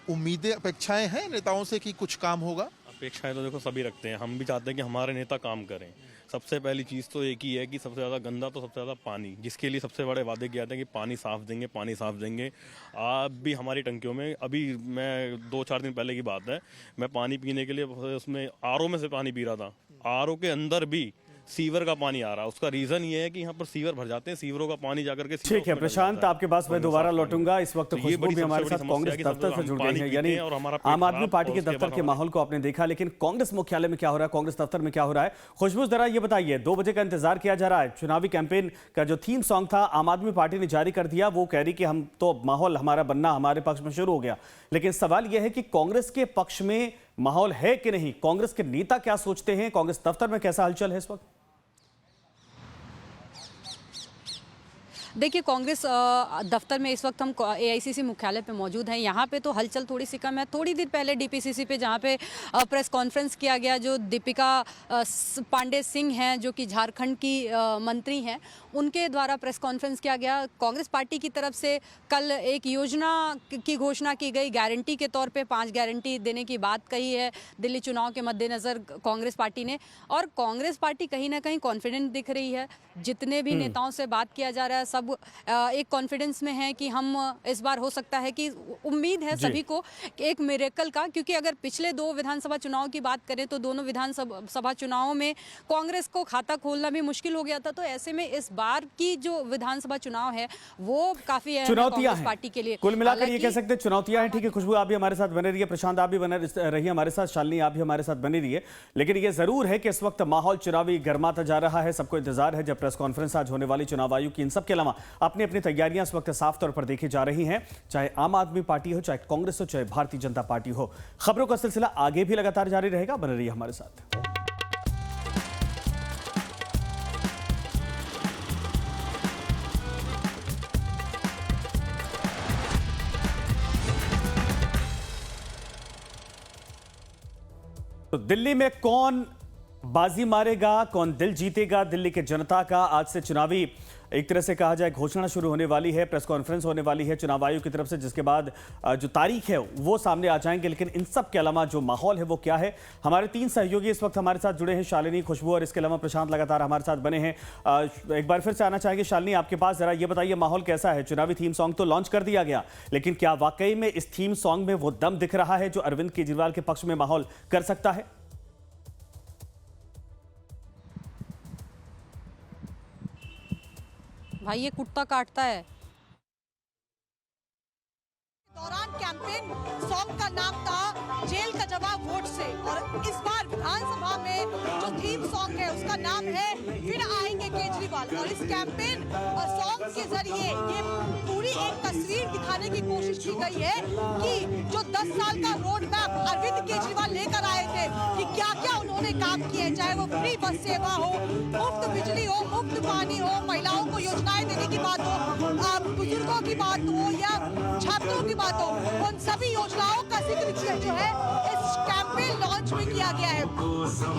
उम्मीदें अपेक्षाएं हैं नेताओं से कि कुछ काम होगा? अपेक्षाएं तो देखो सभी रखते हैं, हम भी चाहते हैं कि हमारे नेता काम करें। सबसे पहली चीज़ तो एक ही है कि सबसे ज़्यादा गंदा तो सबसे ज़्यादा पानी, जिसके लिए सबसे बड़े वादे किए जाते हैं कि पानी साफ देंगे, पानी साफ देंगे। आप भी हमारी टंकियों में, अभी मैं 2-4 दिन पहले की बात है, मैं पानी पीने के लिए उसमें आरओ में से पानी पी रहा था। आरओ के अंदर भी सीवर का पानी आ रहा है। उसका रीजन ये है कि यहाँ पर सीवर भर जाते हैं, सीवरों का पानी जाकर के। ठीक है प्रशांत, आपके पास मैं दोबारा लौटूंगा। इस वक्त खुशबू भी हमारे साथ कांग्रेस दफ्तर से जुड़ गई है, यानी आम आदमी पार्टी के दफ्तर के माहौल को आपने देखा, लेकिन कांग्रेस मुख्यालय में क्या हो रहा है, कांग्रेस दफ्तर में क्या हो रहा है? खुशबू जरा ये बताइए, 2 बजे का इंतजार किया जा रहा है, चुनावी कैंपेन का जो थीम सॉन्ग था आम आदमी पार्टी ने जारी कर दिया, वो कह रही कि हम तो माहौल हमारा बनना हमारे पक्ष में शुरू हो गया, लेकिन सवाल यह है कि कांग्रेस के पक्ष में माहौल है कि नहीं? कांग्रेस के नेता क्या सोचते हैं? कांग्रेस दफ्तर में कैसा हलचल है इस वक्त? देखिए, कांग्रेस दफ्तर में इस वक्त हम एआईसीसी मुख्यालय पे मौजूद हैं। यहाँ पे तो हलचल थोड़ी सी कम है। थोड़ी देर पहले डीपीसीसी पे जहाँ पे प्रेस कॉन्फ्रेंस किया गया, जो दीपिका पांडे सिंह हैं जो कि झारखंड की मंत्री हैं, उनके द्वारा प्रेस कॉन्फ्रेंस किया गया। कांग्रेस पार्टी की तरफ से कल एक योजना की घोषणा की गई, गारंटी के तौर पे 5 गारंटी देने की बात कही है दिल्ली चुनाव के मद्देनज़र कांग्रेस पार्टी ने। और कांग्रेस पार्टी कहीं ना कहीं कॉन्फिडेंट दिख रही है। जितने भी नेताओं से बात किया जा रहा है, सब एक कॉन्फिडेंस में है कि हम इस बार, हो सकता है कि उम्मीद है सभी को एक मिरेकल का, क्योंकि अगर पिछले 2 विधानसभा चुनाव की बात करें तो दोनों विधानसभा चुनावों में कांग्रेस को खाता खोलना भी मुश्किल हो गया था। तो ऐसे में इस बार की जो विधानसभा चुनाव है वो काफी चुनौतियां हैं पार्टी के लिए। कुल मिलाकर ये कह सकते हैं चुनौतियां हैं। ठीक है खुशबू, आप भी हमारे साथ बने रहिए, प्रशांत आप भी बने रहिए हमारे साथ, शालिनी आप भी हमारे साथ बनी रहिए। लेकिन ये जरूर है कि इस वक्त माहौल चुनावी गर्माता जा रहा है। सबको इंतजार है जब प्रेस कॉन्फ्रेंस आज होने वाली चुनाव आयोग की। इन सब के अलावा अपनी अपनी तैयारियां इस वक्त साफ तौर पर देखी जा रही हैं, चाहे आम आदमी पार्टी हो, चाहे कांग्रेस हो, चाहे भारतीय जनता पार्टी हो। खबरों का सिलसिला आगे भी लगातार जारी रहेगा, बने रहिए हमारे साथ। तो दिल्ली में कौन बाजी मारेगा, कौन दिल जीतेगा दिल्ली के जनता का? आज से चुनावी एक तरह से कहा जाए घोषणा शुरू होने वाली है, प्रेस कॉन्फ्रेंस होने वाली है चुनाव आयोग की तरफ से, जिसके बाद जो तारीख है वो सामने आ जाएंगे। लेकिन इन सब के अलावा जो माहौल है वो क्या है? हमारे 3 सहयोगी इस वक्त हमारे साथ जुड़े हैं, शालिनी, खुशबू और इसके अलावा प्रशांत लगातार हमारे साथ बने हैं। एक बार फिर से आना चाहेंगे शालिनी आपके पास, जरा ये बताइए माहौल कैसा है? चुनावी थीम सॉन्ग तो लॉन्च कर दिया गया, लेकिन क्या वाकई में इस थीम सॉन्ग में वो दम दिख रहा है जो अरविंद केजरीवाल के पक्ष में माहौल कर सकता है? भाई ये कुत्ता काटता है। दौरान कैंपेन सॉन्ग का नाम था जेल का जवाब वोट से, और इस बार विधानसभा में जो थीम सॉन्ग है उसका नाम है फिर आएंगे केजरीवाल। और इस कैंपेन और सॉन्ग के जरिए ये पूरी एक तस्वीर दिखाने की कोशिश की गई है कि जो 10 साल का रोड मैप अरविंद केजरीवाल लेकर आए थे कि क्या क्या उन्होंने काम किए, चाहे वो फ्री बस सेवा हो, मुफ्त बिजली हो, मुफ्त पानी हो, महिलाओं को योजनाएं देने की बात हो, बुजुर्गों की बात हो या छात्रों की बात हो, उन सभी योजनाओं का जिक्र जो है इस कैंपेन लॉन्च में किया गया है।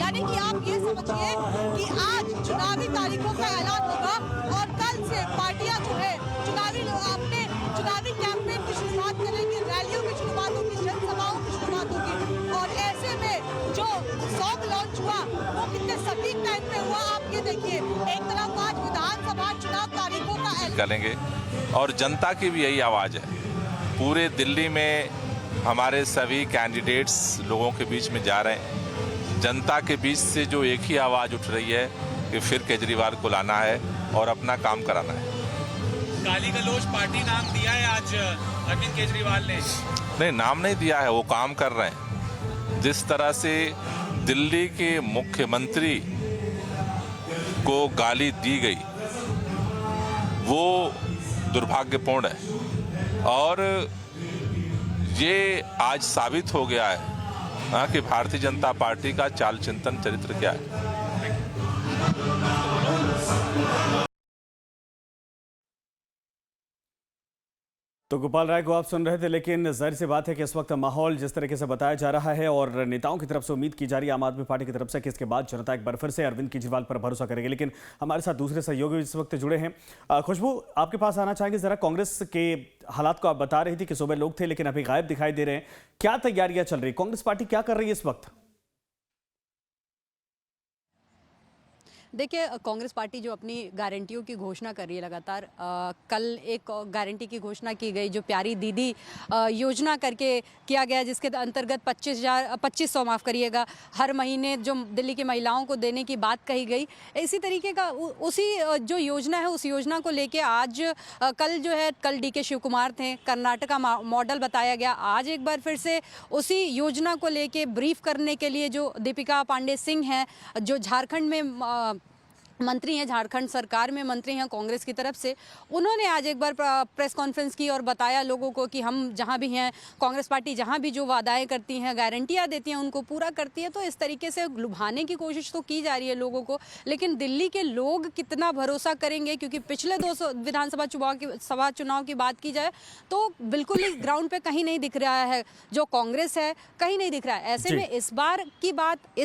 यानी कि आप ये समझिए कि आज चुनावी तारीखों का ऐलान होगा और कल से पार्टियां जो है अपने चुनावी कैंपेन की शुरुआत करेंगी, रैलियों की शुरुआत होगी, जनसभाओं की शुरुआत होगी। और ऐसे में जो सॉन्ग लॉन्च हुआ वो कितने सटीक टाइम पे हुआ आप ये देखिए। एक तरफ आज विधानसभा चुनाव तारीखों का ऐलान करेंगे और जनता की भी यही आवाज है। पूरे दिल्ली में हमारे सभी कैंडिडेट्स लोगों के बीच में जा रहे हैं। जनता के बीच से जो एक ही आवाज़ उठ रही है कि फिर केजरीवाल को लाना है और अपना काम कराना है। गाली गलौज पार्टी नाम दिया है आज अरविंद केजरीवाल ने? नहीं, नाम नहीं दिया है, वो काम कर रहे हैं। जिस तरह से दिल्ली के मुख्यमंत्री को गाली दी गई वो दुर्भाग्यपूर्ण है, और ये आज साबित हो गया है कि भारतीय जनता पार्टी का चाल चिंतन चरित्र क्या है। तो गोपाल राय को आप सुन रहे थे, लेकिन जाहिर सी बात है कि इस वक्त माहौल जिस तरीके से बताया जा रहा है और नेताओं की तरफ से उम्मीद की जा रही है आम आदमी पार्टी की तरफ से कि इसके बाद जनता एक बार फिर से अरविंद केजरीवाल पर भरोसा करेगी। लेकिन हमारे साथ दूसरे सहयोगी इस वक्त जुड़े हैं। खुशबू, आपके पास आना चाहेंगे, जरा कांग्रेस के हालात को आप बता रही थी कि सुबह लोग थे लेकिन अभी गायब दिखाई दे रहे हैं, क्या तैयारियां चल रही, कांग्रेस पार्टी क्या कर रही है इस वक्त? देखिए, कांग्रेस पार्टी जो अपनी गारंटियों की घोषणा कर रही है लगातार, कल एक गारंटी की घोषणा की गई जो प्यारी दीदी योजना करके किया गया, जिसके अंतर्गत 2500 माफ़ करिएगा हर महीने जो दिल्ली की महिलाओं को देने की बात कही गई। इसी तरीके का उसी जो योजना है उस योजना को लेके आज कल डीके शिव कुमार थे, कर्नाटका मॉडल बताया गया। आज एक बार फिर से उसी योजना को लेके ब्रीफ करने के लिए जो दीपिका पांडे सिंह हैं, जो झारखंड में मंत्री हैं, झारखंड सरकार में मंत्री हैं कांग्रेस की तरफ से, उन्होंने आज एक बार प्रेस कॉन्फ्रेंस की और बताया लोगों को कि हम जहां भी हैं, कांग्रेस पार्टी जहां भी जो वादाएं करती हैं, गारंटियां देती हैं, उनको पूरा करती है। तो इस तरीके से लुभाने की कोशिश तो की जा रही है लोगों को, लेकिन दिल्ली के लोग कितना भरोसा करेंगे, क्योंकि पिछले 2 विधानसभा चुनाव की बात की जाए तो बिल्कुल ही ग्राउंड पे कहीं नहीं दिख रहा है, जो कांग्रेस है कहीं नहीं दिख रहा है। ऐसे में इस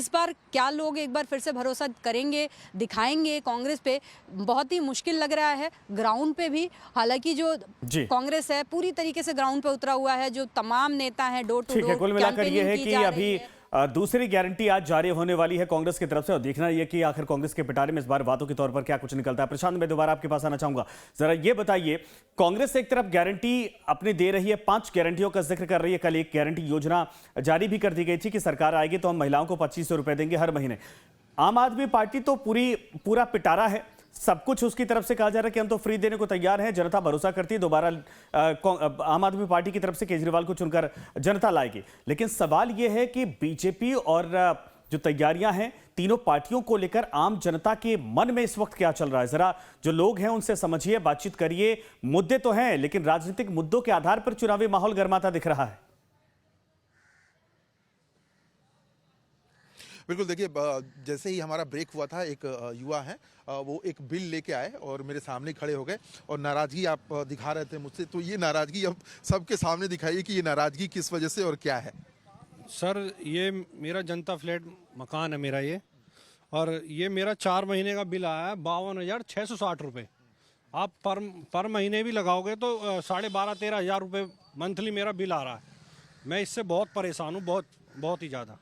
बार क्या लोग एक बार फिर से भरोसा करेंगे, दिखाएंगे कांग्रेस पे, बहुत ही मुश्किल लग रहा है ग्राउंड पे भी। हालांकि जो कांग्रेस है पूरी तरीके से ग्राउंड पे उतरा हुआ है, जो तमाम नेता हैं डोर टू डोर कुल मिलाकर ये है कि अभी दूसरी गारंटी आज जारी होने वाली है कांग्रेस की तरफ से, और देखना यह कि आखिर कांग्रेस के पिटारे में इस बार वादों के तौर पर क्या कुछ निकलता है। प्रशांत, मैं दोबारा आपके पास आना चाहूंगा। जरा ये बताइए, कांग्रेस एक तरफ गारंटी अपनी दे रही है, 5 गारंटियों का जिक्र कर रही है। कल एक गारंटी योजना जारी भी कर दी गई थी कि सरकार आएगी तो हम महिलाओं को 2500 रुपए देंगे हर महीने। आम आदमी पार्टी तो पूरा पिटारा है, सब कुछ उसकी तरफ से कहा जा रहा है कि हम तो फ्री देने को तैयार हैं, जनता भरोसा करती है, दोबारा आम आदमी पार्टी की तरफ से केजरीवाल को चुनकर जनता लाएगी। लेकिन सवाल यह है कि बीजेपी और जो तैयारियां हैं तीनों पार्टियों को लेकर आम जनता के मन में इस वक्त क्या चल रहा है, जरा जो लोग हैं उनसे समझिए, बातचीत करिए। मुद्दे तो हैं, लेकिन राजनीतिक मुद्दों के आधार पर चुनावी माहौल गर्माता दिख रहा है। बिल्कुल, देखिए जैसे ही हमारा ब्रेक हुआ था, एक युवा है वो एक बिल लेके आए और मेरे सामने खड़े हो गए और नाराज़गी आप दिखा रहे थे मुझसे, तो ये नाराज़गी अब सबके सामने दिखाइए कि ये नाराज़गी किस वजह से और क्या है। सर, ये मेरा जनता फ्लैट मकान है मेरा ये, और ये मेरा 4 महीने का बिल आया है 52,660 रुपये। आप पर महीने भी लगाओगे तो 12,500-13 हज़ार रुपये मंथली मेरा बिल आ रहा है। मैं इससे बहुत परेशान हूँ, बहुत ही ज़्यादा।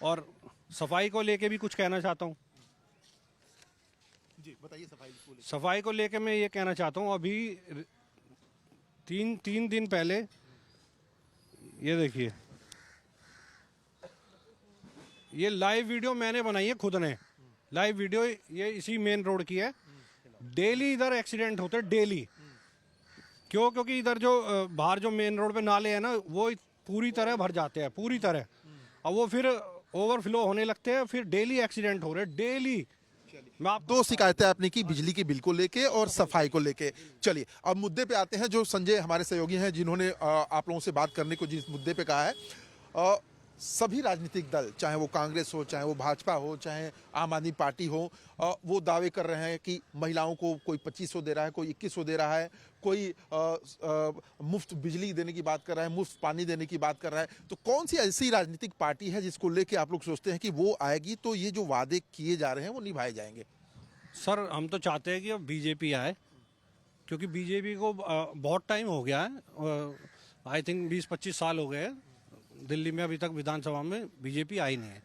और सफाई को लेके भी कुछ कहना चाहता हूँ। जी बताइए। सफाई को लेके मैं ये कहना चाहता हूँ, अभी तीन दिन पहले ये देखिए, ये लाइव वीडियो मैंने बनाई है, खुद ने लाइव वीडियो, ये इसी मेन रोड की है। डेली इधर एक्सीडेंट होते हैं, डेली। क्योंकि इधर जो बाहर जो मेन रोड पे नाले हैं ना, वो पूरी तरह भर जाते हैं, पूरी तरह, और वो फिर ओवरफ्लो होने लगते हैं, फिर डेली एक्सीडेंट हो रहे हैं, डेली। मैं आप 2 शिकायतें आपने की, बिजली के बिल को लेके और सफाई को लेके। चलिए अब मुद्दे पे आते हैं। जो संजय हमारे सहयोगी हैं, जिन्होंने आप लोगों से बात करने को जिस मुद्दे पे कहा है, सभी राजनीतिक दल, चाहे वो कांग्रेस हो, चाहे वो भाजपा हो, चाहे आम आदमी पार्टी हो, वो दावे कर रहे हैं कि महिलाओं को कोई 2500 दे रहा है, कोई 2100 दे रहा है, कोई मुफ्त बिजली देने की बात कर रहा है, मुफ्त पानी देने की बात कर रहा है। तो कौन सी ऐसी राजनीतिक पार्टी है जिसको लेके आप लोग सोचते हैं कि वो आएगी तो ये जो वादे किए जा रहे हैं वो निभाए जाएंगे? सर, हम तो चाहते हैं कि अब बीजेपी आए, क्योंकि बीजेपी को बहुत टाइम हो गया है, आई थिंक 20-25 साल हो गए दिल्ली में, अभी तक विधानसभा में बीजेपी आई नहीं है।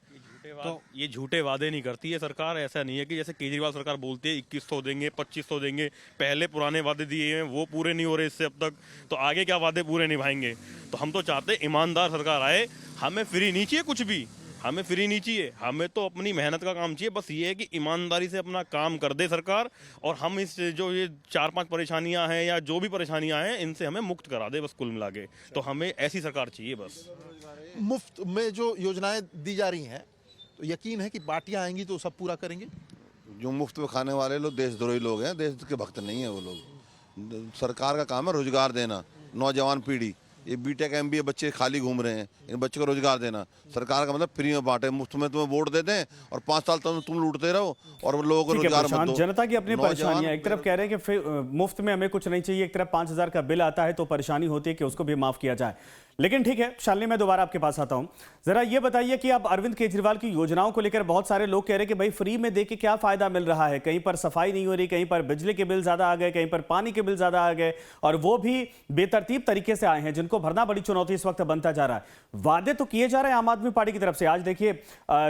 तो ये झूठे वादे नहीं करती है सरकार। ऐसा नहीं है कि जैसे केजरीवाल सरकार बोलती है 2100 देंगे, 2500 देंगे, पहले पुराने वादे दिए हैं वो पूरे नहीं हो रहे इससे अब तक, तो आगे क्या वादे पूरे निभाएंगे। तो हम तो चाहते हैं ईमानदार सरकार आए, हमें फ्री नहीं चाहिए कुछ भी, हमें फ्री नहीं चाहिए, हमें तो अपनी मेहनत का काम चाहिए। बस ये है कि ईमानदारी से अपना काम कर दे सरकार, और हम इस जो ये 4-5 परेशानियां हैं या जो भी परेशानियां हैं इनसे हमें मुक्त करा दे, बस कुल मिला के। तो हमें ऐसी सरकार चाहिए बस। मुफ्त में जो योजनाएं दी जा रही हैं, तो यकीन है कि पार्टियां आएंगी तो सब पूरा करेंगे। जो मुफ्त में खाने वाले लोग देशद्रोही लोग हैं, देश के भक्त नहीं है वो लोग। सरकार का काम है रोजगार देना, नौजवान पीढ़ी, ये बीटेक MBA बच्चे खाली घूम रहे हैं, इन बच्चों को रोजगार देना। सरकार का मतलब फ्री में बांटे, मुफ्त में तुम्हें वोट दे दें और 5 साल तक तुम लूटते रहो और लोगों को रोजगार मत दो। जनता की अपनी परेशानियां, एक तरफ कह रहे हैं कि मुफ्त में हमें कुछ नहीं चाहिए, एक तरफ 5000 का बिल आता है तो परेशानी होती है कि उसको भी माफ किया जाए। लेकिन ठीक है शालिनी, मैं दोबारा आपके पास आता हूं। जरा ये बताइए कि अब अरविंद केजरीवाल की योजनाओं को लेकर बहुत सारे लोग कह रहे हैं कि भाई फ्री में दे के क्या फायदा मिल रहा है, कहीं पर सफाई नहीं हो रही, कहीं पर बिजली के बिल ज्यादा आ गए, कहीं पर पानी के बिल ज्यादा आ गए, और वो भी बेतरतीब तरीके से आए हैं जिनको भरना बड़ी चुनौती इस वक्त बनता जा रहा है। वादे तो किए जा रहे हैं आम आदमी पार्टी की तरफ से। आज देखिए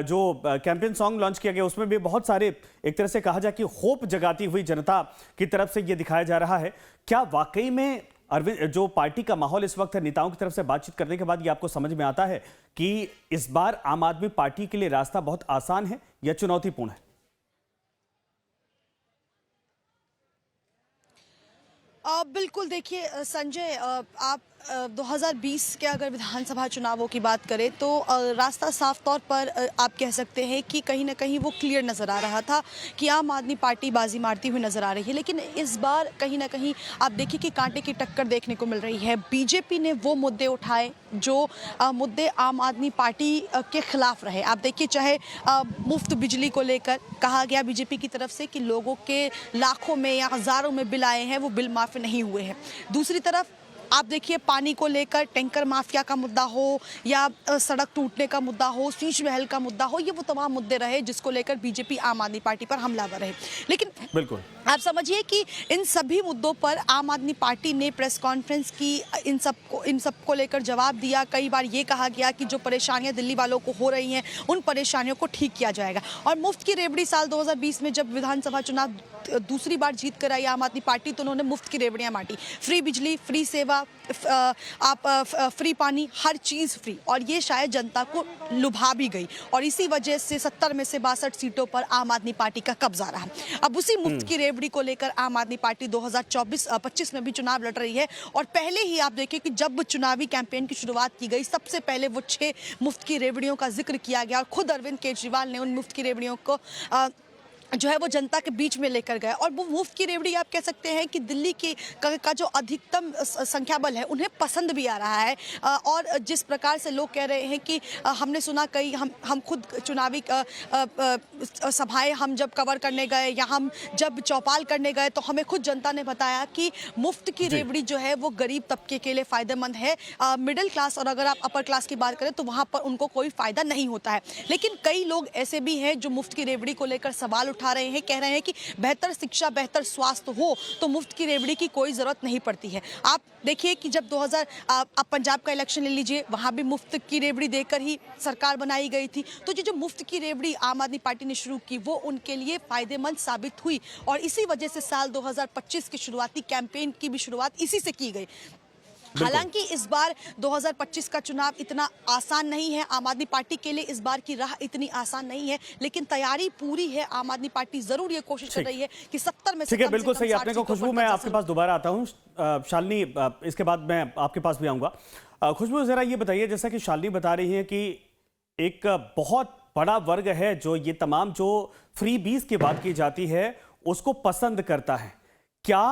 जो कैंपेन सॉन्ग लॉन्च किया गया उसमें भी बहुत सारे एक तरह से कहा जाए कि होप जगाती हुई जनता की तरफ से ये दिखाया जा रहा है। क्या वाकई में अरविंद, जो पार्टी का माहौल इस वक्त है, नेताओं की तरफ से बातचीत करने के बाद ये आपको समझ में आता है कि इस बार आम आदमी पार्टी के लिए रास्ता बहुत आसान है या चुनौतीपूर्ण है? बिल्कुल, देखिए संजय, आप 2020 के अगर विधानसभा चुनावों की बात करें तो रास्ता साफ तौर पर आप कह सकते हैं कि कहीं ना कहीं वो क्लियर नज़र आ रहा था कि आम आदमी पार्टी बाजी मारती हुई नज़र आ रही है। लेकिन इस बार कहीं ना कहीं आप देखिए कि कांटे की टक्कर देखने को मिल रही है। बीजेपी ने वो मुद्दे उठाए जो मुद्दे आम आदमी पार्टी के खिलाफ रहे। आप देखिए, चाहे मुफ्त बिजली को लेकर कहा गया बीजेपी की तरफ से कि लोगों के लाखों में या हज़ारों में बिल आए हैं, वो बिल माफ़ी नहीं हुए हैं। दूसरी तरफ आप देखिए, पानी को लेकर टैंकर माफिया का मुद्दा हो या सड़क टूटने का मुद्दा हो, शीश महल का मुद्दा हो, ये वो तमाम मुद्दे रहे जिसको लेकर बीजेपी आम आदमी पार्टी पर हमलावर रहे। लेकिन बिल्कुल आप समझिए कि इन सभी मुद्दों पर आम आदमी पार्टी ने प्रेस कॉन्फ्रेंस की, इन सबको लेकर जवाब दिया। कई बार ये कहा गया कि जो परेशानियां दिल्ली वालों को हो रही हैं उन परेशानियों को ठीक किया जाएगा। और मुफ्त की रेवड़ी साल 2020 में जब विधानसभा चुनाव दूसरी बार जीत कर आई आम आदमी पार्टी, तो उन्होंने मुफ्त की रेवड़ियां बांटी। फ्री बिजली, फ्री सेवा, आप फ्री पानी, हर चीज़ फ्री, और ये शायद जनता को लुभा भी गई। और इसी वजह से 70 में से 62 सीटों पर आम आदमी पार्टी का कब्जा रहा। अब उसी मुफ्त की रेवड़ी को लेकर आम आदमी पार्टी 2024-25 में भी चुनाव लड़ रही है। और पहले ही आप देखिए कि जब चुनावी कैंपेन की शुरुआत की गई, सबसे पहले वो 6 मुफ्त की रेवड़ियों का जिक्र किया गया और खुद अरविंद केजरीवाल ने उन मुफ्त की रेवड़ियों को जो है वो जनता के बीच में लेकर गए। और वो मुफ्त की रेवड़ी आप कह सकते हैं कि दिल्ली का जो अधिकतम संख्या बल है उन्हें पसंद भी आ रहा है। और जिस प्रकार से लोग कह रहे हैं कि हमने सुना कई हम खुद चुनावी सभाएं हम जब कवर करने गए या हम जब चौपाल करने गए तो हमें खुद जनता ने बताया कि मुफ्त की रेवड़ी जो है वो गरीब तबके के लिए फ़ायदेमंद है। मिडिल क्लास और अगर आप अपर क्लास की बात करें तो वहाँ पर उनको कोई फ़ायदा नहीं होता है। लेकिन कई लोग ऐसे भी हैं जो मुफ्त की रेवड़ी को लेकर सवाल उठा रहे हैं, कह रहे हैं कि बेहतर शिक्षा, बेहतर स्वास्थ्य हो तो मुफ्त की रेवड़ी की कोई जरूरत नहीं पड़ती है। आप देखिए कि जब 2000 आप पंजाब का इलेक्शन ले लीजिए, वहां भी मुफ्त की रेवड़ी देकर ही सरकार बनाई गई थी। तो जो मुफ्त की रेवड़ी आम आदमी पार्टी ने शुरू की वो उनके लिए फायदेमंद साबित हुई और इसी वजह से साल 2025 की शुरुआती कैंपेन की भी शुरुआत इसी से की गई। हालांकि इस बार 2025 का चुनाव इतना आसान नहीं है, आम आदमी पार्टी के लिए इस बार की राह इतनी आसान नहीं है, लेकिन तैयारी पूरी है। आम आदमी पार्टी जरूर ये कोशिश कर रही है कि 70 में से ठीक है, बिल्कुल सही आपने कहा। खुशबू, मैं आपके पास दोबारा आता हूँ। शालिनी, इसके बाद मैं आपके पास भी आऊंगा। खुशबू, जरा ये बताइए, जैसा कि शालिनी बता रही है कि एक बहुत बड़ा वर्ग है जो ये तमाम जो फ्री बीज की बात की जाती है उसको पसंद करता है। क्या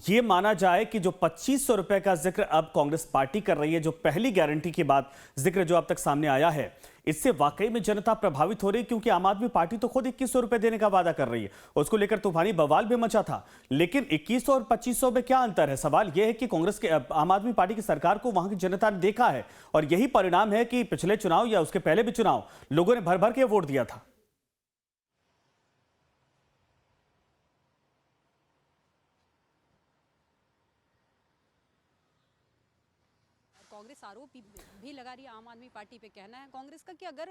ये माना जाए कि जो 2500 रुपए का जिक्र अब कांग्रेस पार्टी कर रही है, जो पहली गारंटी की बात जिक्र जो अब तक सामने आया है, इससे वाकई में जनता प्रभावित हो रही है? क्योंकि आम आदमी पार्टी तो खुद 2100 रुपए देने का वादा कर रही है, उसको लेकर तूफानी बवाल भी मचा था। लेकिन 2100 और 2500 में क्या अंतर है? सवाल यह है कि कांग्रेस के आम आदमी पार्टी की सरकार को वहां की जनता ने देखा है और यही परिणाम है कि पिछले चुनाव या उसके पहले भी चुनाव लोगों ने भर भर के वोट दिया था। कांग्रेस आरोप भी लगा रही है आम आदमी पार्टी पे। कहना है कांग्रेस का कि अगर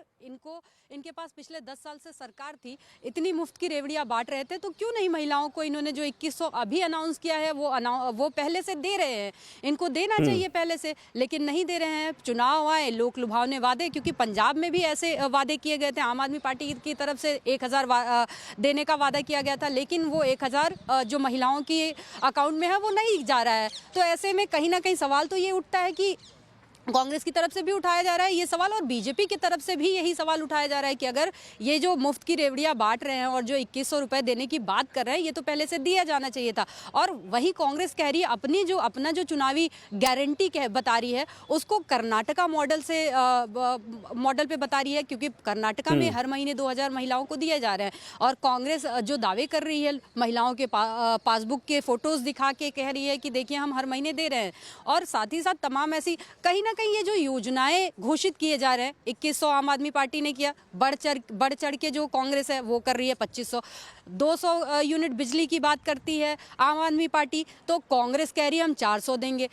इनके पास पिछले 10 साल से सरकार थी, इतनी मुफ्त की रेवड़ियां बांट रहे थे, तो क्यों नहीं महिलाओं को इन्होंने जो 2100 अभी अनाउंस किया है वो पहले से दे रहे हैं। इनको देना चाहिए पहले से, लेकिन नहीं दे रहे हैं। चुनाव आए, लोक लुभावने वादे, क्योंकि पंजाब में भी ऐसे वादे किए गए थे, आम आदमी पार्टी की तरफ से 1000 देने का वादा किया गया था, लेकिन वो 1000 जो महिलाओं की अकाउंट में है वो नहीं जा रहा है। तो ऐसे में कहीं ना कहीं सवाल तो ये उठता है कि कांग्रेस की तरफ से भी उठाया जा रहा है ये सवाल और बीजेपी की तरफ से भी यही सवाल उठाया जा रहा है कि अगर ये जो मुफ्त की रेवड़ियां बांट रहे हैं और जो 2100 रुपए देने की बात कर रहे हैं, ये तो पहले से दिया जाना चाहिए था। और वही कांग्रेस कह रही है अपना जो चुनावी गारंटी बता रही है उसको कर्नाटका मॉडल पे बता रही है, क्योंकि कर्नाटका में हर महीने 2000 महिलाओं को दिए जा रहे हैं। और कांग्रेस जो दावे कर रही है महिलाओं के पासबुक के फोटोज दिखा के कह रही है कि देखिए हम हर महीने दे रहे हैं। और साथ ही साथ तमाम ऐसी कहीं ना ना कहीं ये जो योजनाएं घोषित किए जा रहे हैं, 2100 आम आदमी पार्टी ने किया, बढ़ चढ़ के जो कांग्रेस है वो कर रही है 2500, 200 यूनिट बिजली की बात करती है आम आदमी पार्टी, तो कांग्रेस कह रही है हम 400 देंगे।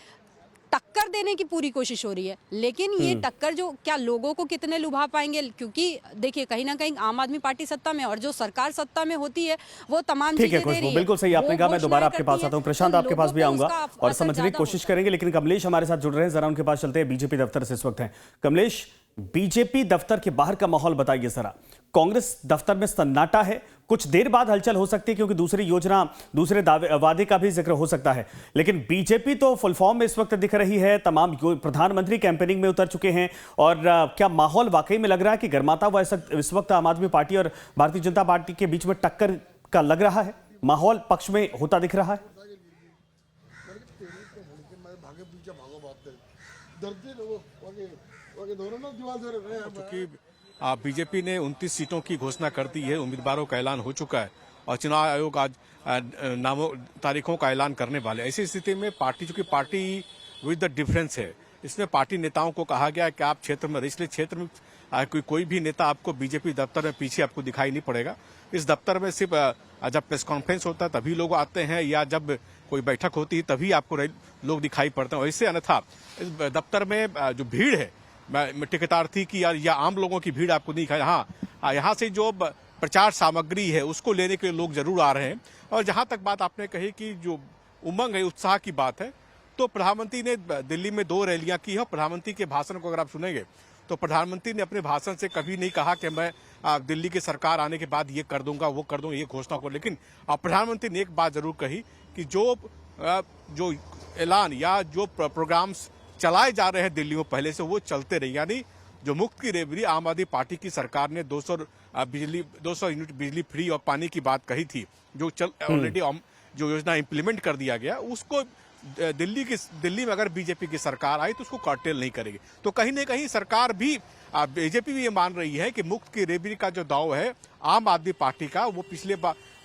टक्कर देने की पूरी कोशिश हो रही है, लेकिन ये टक्कर जो क्या लोगों को कितने लुभा पाएंगे, क्योंकि देखिए कहीं ना कहीं आम आदमी पार्टी सत्ता में और जो सरकार सत्ता में होती है वो तमाम ठीक है चीजें दे रही है। बिल्कुल सही आपने कहा। मैं दोबारा आपके पास आता हूँ, प्रशांत आपके पास भी आऊंगा और समझने की कोशिश करेंगे, लेकिन कमलेश हमारे साथ जुड़ रहे हैं, जरा उनके पास चलते हैं। बीजेपी दफ्तर से इस वक्त हैं कमलेश, बीजेपी दफ्तर के बाहर का माहौल बताइए जरा। कांग्रेस दफ्तर में सन्नाटा है, कुछ देर बाद हलचल हो सकती है क्योंकि दूसरी योजना, दूसरे वादे का भी जिक्र हो सकता है, लेकिन बीजेपी तो फुल फॉर्म में इस वक्त दिख रही है। तमाम प्रधानमंत्री कैंपेनिंग में उतर चुके हैं और क्या माहौल वाकई में लग रहा है कि गर्माता हुआ इस वक्त आम आदमी पार्टी और भारतीय जनता पार्टी के बीच में टक्कर का लग रहा है, माहौल पक्ष में होता दिख रहा है? चूंकि बीजेपी ने 29 सीटों की घोषणा कर दी है, उम्मीदवारों का ऐलान हो चुका है और चुनाव आयोग आज नामों तारीखों का ऐलान करने वाले। ऐसी स्थिति में पार्टी, चूंकि पार्टी विद द डिफरेंस है, इसमें पार्टी नेताओं को कहा गया है कि आप क्षेत्र में, इसलिए क्षेत्र में कोई भी नेता आपको बीजेपी दफ्तर में पीछे आपको दिखाई नहीं पड़ेगा। इस दफ्तर में सिर्फ जब प्रेस कॉन्फ्रेंस होता है तभी लोग आते हैं या जब कोई बैठक होती है तभी आपको लोग दिखाई पड़ते हैं। वैसे अन्यथा इस दफ्तर में जो भीड़ है टिकटार्थी की या आम लोगों की भीड़ आपको नहीं दिखाई। हाँ, यहाँ से जो प्रचार सामग्री है उसको लेने के लिए लोग जरूर आ रहे हैं। और जहां तक बात आपने कही कि जो उमंग है, उत्साह की बात है, तो प्रधानमंत्री ने दिल्ली में 2 रैलियां की है। प्रधानमंत्री के भाषण को अगर आप सुनेंगे तो प्रधानमंत्री ने अपने भाषण से कभी नहीं कहा कि मैं दिल्ली की सरकार आने के बाद ये कर दूंगा, वो कर दूंगा, ये घोषणा को। लेकिन प्रधानमंत्री ने एक बात जरूर कही कि जो ऐलान या जो प्रोग्राम्स चलाए जा रहे हैं दिल्ली में पहले से, वो चलते रहे। यानी जो मुफ्त की रेवड़ी आम आदमी पार्टी की सरकार ने 200 यूनिट बिजली फ्री और पानी की बात कही थी, जो ऑलरेडी जो योजना इंप्लीमेंट कर दिया गया, उसको दिल्ली में अगर बीजेपी की सरकार आई तो उसको कर्टेल नहीं करेगी। तो कहीं न कहीं सरकार भी, बीजेपी भी ये मान रही है कि मुफ्त की रेवड़ी का जो दाव है आम आदमी पार्टी का, वो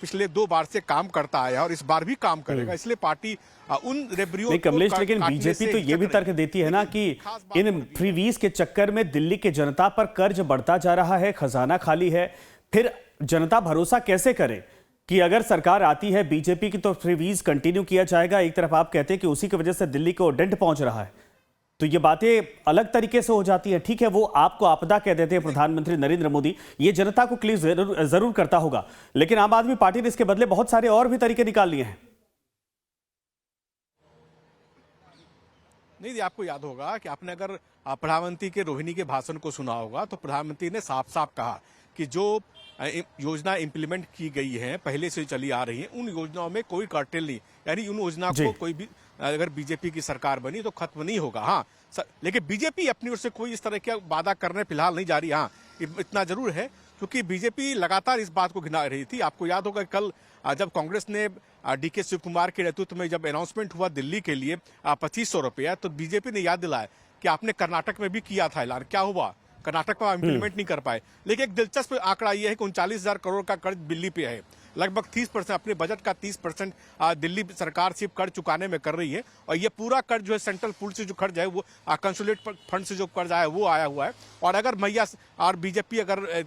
पिछले 2 बार से काम करता आया और इस बार भी काम करेगा। इसलिए पार्टी उन रेवड़ियों नहीं कमलेश, लेकिन बीजेपी तो ये भी तर्क देती है ना कि इन फ्रीवीज के चक्कर में दिल्ली की जनता पर कर्ज बढ़ता जा रहा है, खजाना खाली है। फिर जनता भरोसा कैसे करे कि अगर सरकार आती है बीजेपी की तो फ्रीवीज कंटिन्यू किया जाएगा? एक तरफ आप कहते हैं कि उसी की वजह से दिल्ली को डेंट पहुंच रहा है, तो ये बातें अलग तरीके से हो जाती है। ठीक है, वो आपको आपदा कह देते हैं प्रधानमंत्री नरेंद्र मोदी, ये जनता को क्लियर जरूर करता होगा, लेकिन आम आदमी पार्टी ने इसके बदले बहुत सारे और भी तरीके निकाल लिए हैं। नहीं, आपको याद होगा कि आपने अगर प्रधानमंत्री के रोहिणी के भाषण को सुना होगा तो प्रधानमंत्री ने साफ साफ कहा कि जो योजना इंप्लीमेंट की गई है, पहले से चली आ रही है, उन योजनाओं में कोई कार्टेल नहीं, यानी उन योजना को कोई भी अगर बीजेपी की सरकार बनी तो खत्म नहीं होगा। हाँ, लेकिन बीजेपी अपनी ओर से कोई इस तरह का वादा करने फिलहाल नहीं जा रही। हाँ, इतना जरूर है क्योंकि बीजेपी लगातार इस बात को घिना रही थी। आपको याद होगा कल जब कांग्रेस ने डीके शिव कुमार के नेतृत्व में जब अनाउंसमेंट हुआ दिल्ली के लिए 2500 रुपया, तो बीजेपी ने याद दिलाया कि आपने कर्नाटक में भी किया था ऐलान, क्या हुआ? कर्नाटक में इंप्लीमेंट नहीं कर पाए। लेकिन एक दिलचस्प आंकड़ा यह है कि 39,000 करोड़ का कर्ज दिल्ली पे है, लगभग 30%, अपने बजट का 30% दिल्ली सरकार सिर्फ कर्ज चुकाने में कर रही है। और ये पूरा कर्ज जो है सेंट्रल पूल से जो कर्ज है, वो कंसोलिडेट फंड से जो कर्ज आया है वो आया हुआ है। और अगर मैया और बीजेपी अगर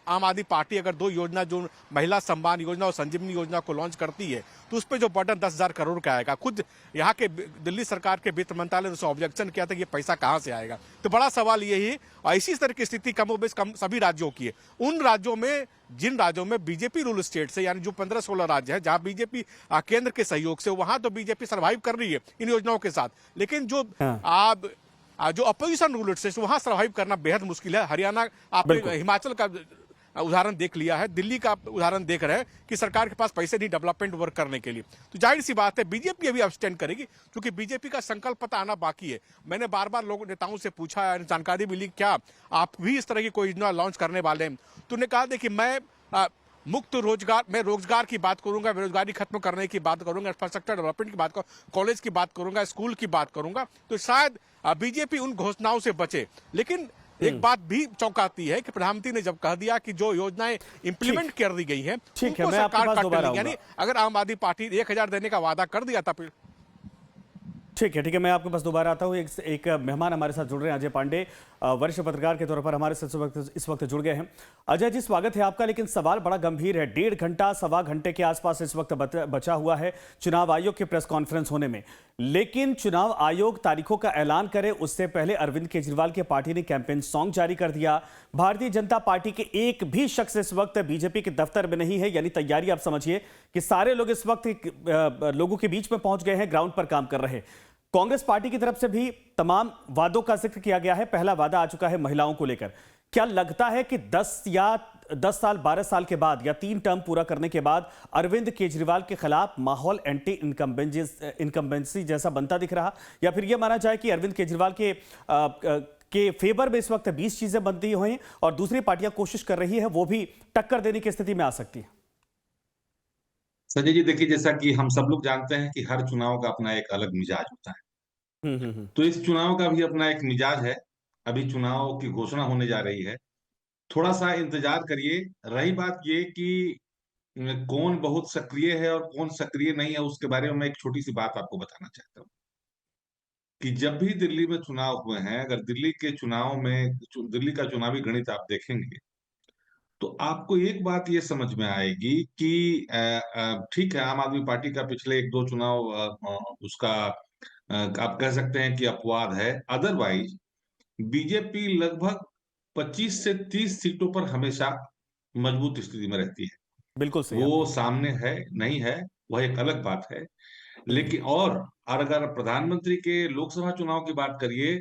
आम आदमी पार्टी अगर 2 योजना, जो महिला सम्मान योजना और संजीवनी योजना को लॉन्च करती है, तो उस पर जो बर्डन 10,000 करोड़ का आएगा, खुद यहाँ के दिल्ली सरकार के वित्त मंत्रालय ने उससे ऑब्जेक्शन किया था कि ये पैसा कहाँ से आएगा। तो बड़ा सवाल यही है, और इसी तरह की स्थिति कमोबेश सभी राज्यों की है। उन राज्यों में, जिन राज्यों में बीजेपी रूल स्टेट से, यानी जो 15-16 राज्य है जहां बीजेपी केंद्र के सहयोग से, वहां तो बीजेपी सर्वाइव कर रही है इन योजनाओं के साथ। लेकिन जो जो अपोजिशन रूल स्टेट, वहां सर्वाइव करना बेहद मुश्किल है। हरियाणा, आपने हिमाचल का उदाहरण देख लिया है, दिल्ली का उदाहरण देख रहे हैं कि सरकार के पास पैसे नहीं डेवलपमेंट वर्क करने के लिए। तो जाहिर सी बात है बीजेपी अभी अब्सटेंड करेगी, क्योंकि बीजेपी का संकल्प पता आना बाकी है। मैंने बार बार लोग नेताओं से पूछा, जानकारी मिली क्या आप भी इस तरह की कोई योजना लॉन्च करने वाले हैं, तो उन्होंने कहा देखिए मैं मुक्त रोजगार, मैं रोजगार की बात करूंगा, बेरोजगारी खत्म करने की बात करूंगा, इंफ्रास्ट्रक्चर डेवलपमेंट की बात करूंगा, कॉलेज की बात करूंगा, स्कूल की बात करूंगा। तो शायद बीजेपी उन घोषणाओं से बचे। लेकिन एक बात भी चौंकाती है कि प्रधानमंत्री ने जब कह दिया कि जो योजनाएं इंप्लीमेंट कर दी गई हैं, उनको सरकार काट लेगी। यानी अगर आम आदमी पार्टी 1,000 देने का वादा कर दिया था, ठीक है, मैं आपके पास दोबारा आता हूँ। एक मेहमान हमारे साथ जुड़ रहे हैं, अजय पांडे, वरिष्ठ पत्रकार के तौर पर हमारे साथ इस वक्त जुड़ गए हैं। अजय जी, स्वागत है आपका। लेकिन सवाल बड़ा गंभीर है। 1.5 घंटा, सवा घंटे के आसपास इस वक्त बचा हुआ है चुनाव आयोग की प्रेस कॉन्फ्रेंस होने में। लेकिन चुनाव आयोग तारीखों का ऐलान करे उससे पहले अरविंद केजरीवाल की पार्टी ने कैंपेन सॉन्ग जारी कर दिया। भारतीय जनता पार्टी के एक भी शख्स इस वक्त बीजेपी के दफ्तर में नहीं है, यानी तैयारी आप समझिए कि सारे लोग इस वक्त लोगों के बीच में पहुंच गए हैं, ग्राउंड पर काम कर रहे हैं। कांग्रेस पार्टी की तरफ से भी तमाम वादों का जिक्र किया गया है। पहला वादा आ चुका है महिलाओं को लेकर। क्या लगता है कि 10 साल 12 साल के बाद या 3 टर्म पूरा करने के बाद अरविंद केजरीवाल के खिलाफ माहौल एंटी इनकम्बेंसी जैसा बनता दिख रहा, या फिर यह माना जाए कि अरविंद केजरीवाल के फेवर में इस वक्त 20 चीजें बनती हुई और दूसरी पार्टियां कोशिश कर रही है वो भी टक्कर देने की स्थिति में आ सकती है? संजय जी, देखिए, जैसा कि हम सब लोग जानते हैं कि हर चुनाव का अपना एक अलग मिजाज होता है। तो इस चुनाव का भी अपना एक मिजाज है। अभी चुनाव की घोषणा होने जा रही है, थोड़ा सा इंतजार करिए। रही बात ये कि कौन बहुत सक्रिय है और कौन सक्रिय नहीं है, उसके बारे में मैं एक छोटी सी बात आपको बताना चाहता हूँ कि जब भी दिल्ली में चुनाव हुए हैं, अगर दिल्ली का चुनावी गणित आप देखेंगे तो आपको एक बात ये समझ में आएगी कि ठीक है, आम आदमी पार्टी का पिछले 1-2 चुनाव उसका आप कह सकते हैं कि अपवाद है। अदरवाइज बीजेपी लगभग 25 से 30 सीटों पर हमेशा मजबूत स्थिति में रहती है। बिल्कुल सही। वो सामने है नहीं है वह एक अलग बात है, लेकिन और अगर प्रधानमंत्री के लोकसभा चुनाव की बात करिए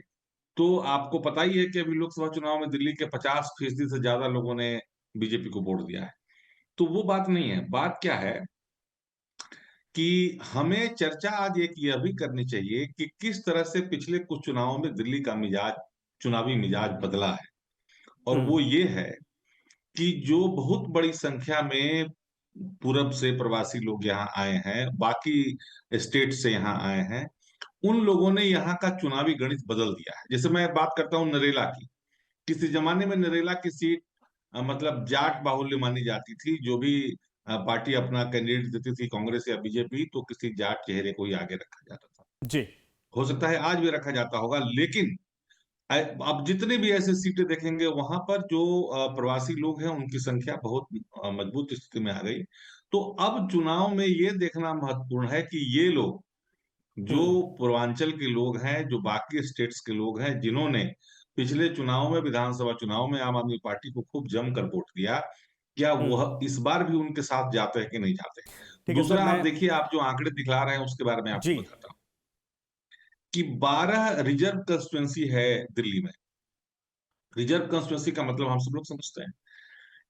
तो आपको पता ही है कि अभी लोकसभा चुनाव में दिल्ली के 50% से ज्यादा लोगों ने बीजेपी को वोट दिया है। तो वो बात नहीं है। बात क्या है कि हमें चर्चा आज एक यह भी करनी चाहिए कि किस तरह से पिछले कुछ चुनावों में दिल्ली का चुनावी मिजाज बदला है। और वो ये है कि जो बहुत बड़ी संख्या में पूरब से प्रवासी लोग यहाँ आए हैं, बाकी स्टेट से यहाँ आए हैं, उन लोगों ने यहाँ का चुनावी गणित बदल दिया है। जैसे मैं बात करता हूँ नरेला की। किसी जमाने में नरेला की सीट मतलब जाट बाहुल्य मानी जाती थी। जो भी पार्टी अपना कैंडिडेट देती थी, कांग्रेस या बीजेपी, तो किसी जाट चेहरे को ही आगे रखा जाता था। जी, हो सकता है आज भी रखा जाता होगा, लेकिन अब जितने भी ऐसे सीटें देखेंगे वहां पर जो प्रवासी लोग हैं उनकी संख्या बहुत मजबूत स्थिति में आ गई। तो अब चुनाव में ये देखना महत्वपूर्ण है कि ये लोग जो पूर्वांचल के लोग हैं, जो बाकी स्टेट्स के लोग हैं, जिन्होंने पिछले चुनाव में, विधानसभा चुनाव में आम आदमी पार्टी को खूब जमकर वोट दिया, क्या वह इस बार भी उनके साथ जाते हैं कि नहीं जाते। दूसरा, आप देखिए, आप जो आंकड़े दिखला रहे हैं उसके बारे में आपको बताता हूँ कि 12 रिजर्व कंस्टिट्यूएंसी है दिल्ली में। रिजर्व कंस्टिट्यूएंसी का मतलब हम सब लोग समझते हैं।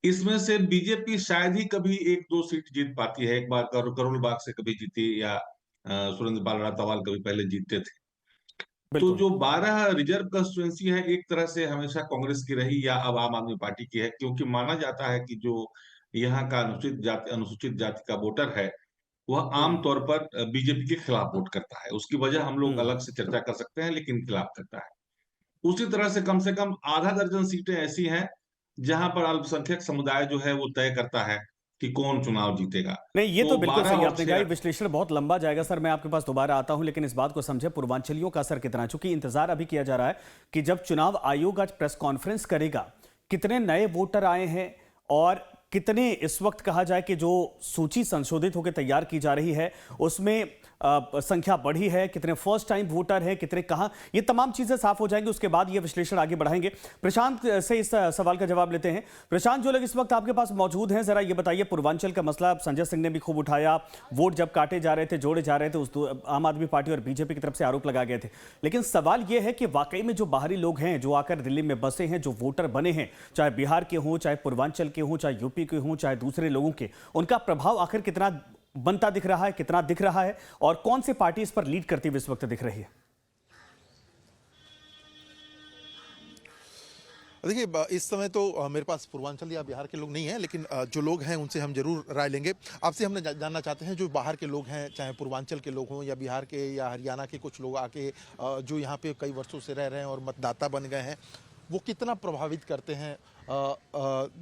इसमें से बीजेपी शायद ही कभी 1-2 सीट जीत पाती है। एक बार करोल बाग से कभी जीती, या सुरेंद्र पाल रातावाल कभी पहले जीतते थे। तो जो 12 रिजर्व कंस्टिट्यूएंसी है, एक तरह से हमेशा कांग्रेस की रही या अब आम आदमी पार्टी की है, क्योंकि माना जाता है कि जो यहाँ का अनुसूचित जाति का वोटर है वह आमतौर पर बीजेपी के खिलाफ वोट करता है। उसकी वजह हम लोग अलग से चर्चा कर सकते हैं, लेकिन खिलाफ करता है। उसी तरह से कम आधा दर्जन सीटें ऐसी हैं जहां पर अल्पसंख्यक समुदाय जो है वो तय करता है कि कौन चुनाव जीतेगा। नहीं, ये तो बिल्कुल सही आपने कहा। विश्लेषण बहुत लंबा जाएगा सर, मैं आपके पास दोबारा आता हूं, लेकिन इस बात को समझे पूर्वांचलियों का असर कितना है, चूंकि इंतजार अभी किया जा रहा है कि जब चुनाव आयोग आज प्रेस कॉन्फ्रेंस करेगा, कितने नए वोटर आए हैं और कितने इस वक्त कहा जाए कि जो सूची संशोधित होकर तैयार की जा रही है उसमें संख्या बढ़ी है, कितने फर्स्ट टाइम वोटर हैं, कितने कहां, ये तमाम चीजें साफ हो जाएंगी। उसके बाद ये विश्लेषण आगे बढ़ाएंगे। प्रशांत से इस सवाल का जवाब लेते हैं। प्रशांत, जो लोग इस वक्त आपके पास मौजूद हैं, जरा ये बताइए, पूर्वांचल का मसला संजय सिंह ने भी खूब उठाया, वोट जब काटे जा रहे थे, जोड़े जा रहे थे, उस आम आदमी पार्टी और बीजेपी की तरफ से आरोप लगाए गए थे। लेकिन सवाल यह है कि वाकई में जो बाहरी लोग हैं, जो आकर दिल्ली में बसे हैं, जो वोटर बने हैं, चाहे बिहार के हों, चाहे पूर्वांचल के हों, चाहे यूपी के हों, चाहे दूसरे लोगों के, उनका प्रभाव आखिर कितना बनता दिख रहा है, कितना दिख रहा है, और कौन सी पार्टी इस पर लीड करती हुई इस वक्त दिख रही है? देखिए, इस समय तो मेरे पास पूर्वांचल या बिहार के लोग नहीं हैं, लेकिन जो लोग हैं उनसे हम जरूर राय लेंगे। आपसे हमने जानना चाहते हैं, जो बाहर के लोग हैं, चाहे पूर्वांचल के लोग हों या बिहार के या हरियाणा के कुछ लोग आके जो यहाँ पे कई वर्षों से रह रहे हैं और मतदाता बन गए हैं, वो कितना प्रभावित करते हैं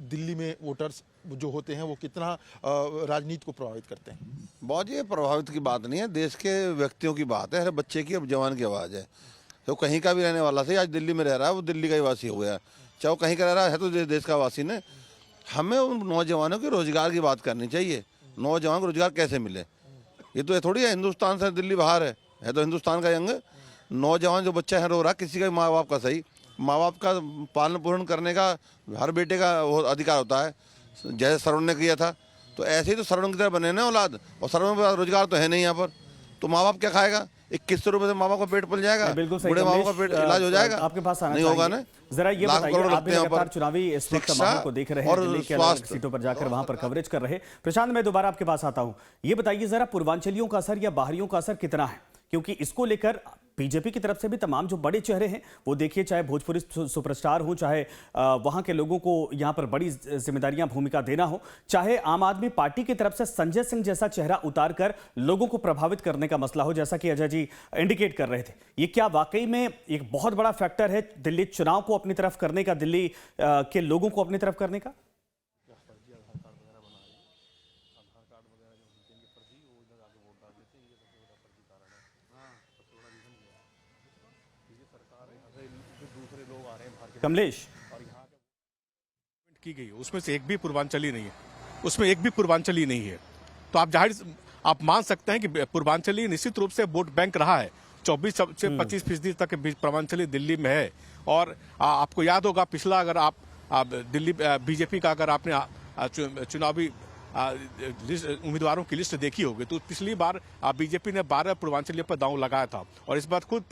दिल्ली में वोटर्स जो होते हैं वो कितना राजनीति को प्रभावित करते हैं? बहुत ये प्रभावित की बात नहीं है, देश के व्यक्तियों की बात है, हर बच्चे की, अब जवान की आवाज़ है। तो कहीं का भी रहने वाला से आज दिल्ली में रह रहा है, वो दिल्ली का ही वासी हो गया, चाहे वो कहीं का रह रहा है तो देश का वासी ने। हमें उन नौजवानों के रोजगार की बात करनी चाहिए। नौजवान को रोजगार कैसे मिले? ये तो थोड़ी है हिंदुस्तान से दिल्ली बाहर है तो हिंदुस्तान का यंग नौजवान जो बच्चा है रो रहा, किसी का माँ बाप का सही, माँ बाप का पालन पोषण करने का हर बेटे का वो अधिकार होता है, जैसे सरवण ने किया था। तो ऐसे ही तो सरवण की तरह बने ना औलाद, और सरवण में रोजगार तो है नहीं यहाँ पर, तो माँ बाप क्या खाएगा? 2100 रुपए से माँ बाप का पेट पल जाएगा, बूढ़े माँ बाप का पेट इलाज हो जाएगा? आपके पास आना नहीं होगा ना। जरा ये बताइए, आप भी लगातार चुनावी इस वक्त शिक्षा माहौल को देख रहे हैं, और दिल्ली के अलग अलग स्वास्थ्य। सीटों पर जाकर वहां पर कवरेज कर रहे। प्रशांत, मैं दोबारा आपके पास आता हूं, ये बताइए जरा पूर्वांचलियों का असर या बाहरियों का असर कितना है? क्योंकि इसको लेकर बीजेपी की तरफ से भी तमाम जो बड़े चेहरे हैं वो देखिए, चाहे भोजपुरी सुपरस्टार हो, चाहे वहां के लोगों को यहां पर बड़ी जिम्मेदारियां भूमिका देना हो, चाहे आम आदमी पार्टी की तरफ से संजय सिंह जैसा चेहरा उतार कर लोगों को प्रभावित करने का मसला हो, जैसा कि अजय जी इंडिकेट कर रहे थे। ये क्या वाकई में एक बहुत बड़ा फैक्टर है दिल्ली चुनाव को अपनी तरफ करने का, दिल्ली के लोगों को अपनी तरफ करने का? कमलेश, की गई है उसमें से एक भी पूर्वांचली नहीं है, उसमें एक भी पूर्वांचली नहीं है। तो आप आप मान सकते हैं कि पूर्वांचली निश्चित रूप से वोट बैंक रहा है। 24 से 25% तक पूर्वांचली दिल्ली में है। और आपको याद होगा पिछला, अगर आप दिल्ली बीजेपी का अगर आपने चुनावी उम्मीदवारों की लिस्ट देखी होगी तो पिछली बार बीजेपी ने 12 पूर्वांचलियों पर दांव लगाया था, और इस बार खुद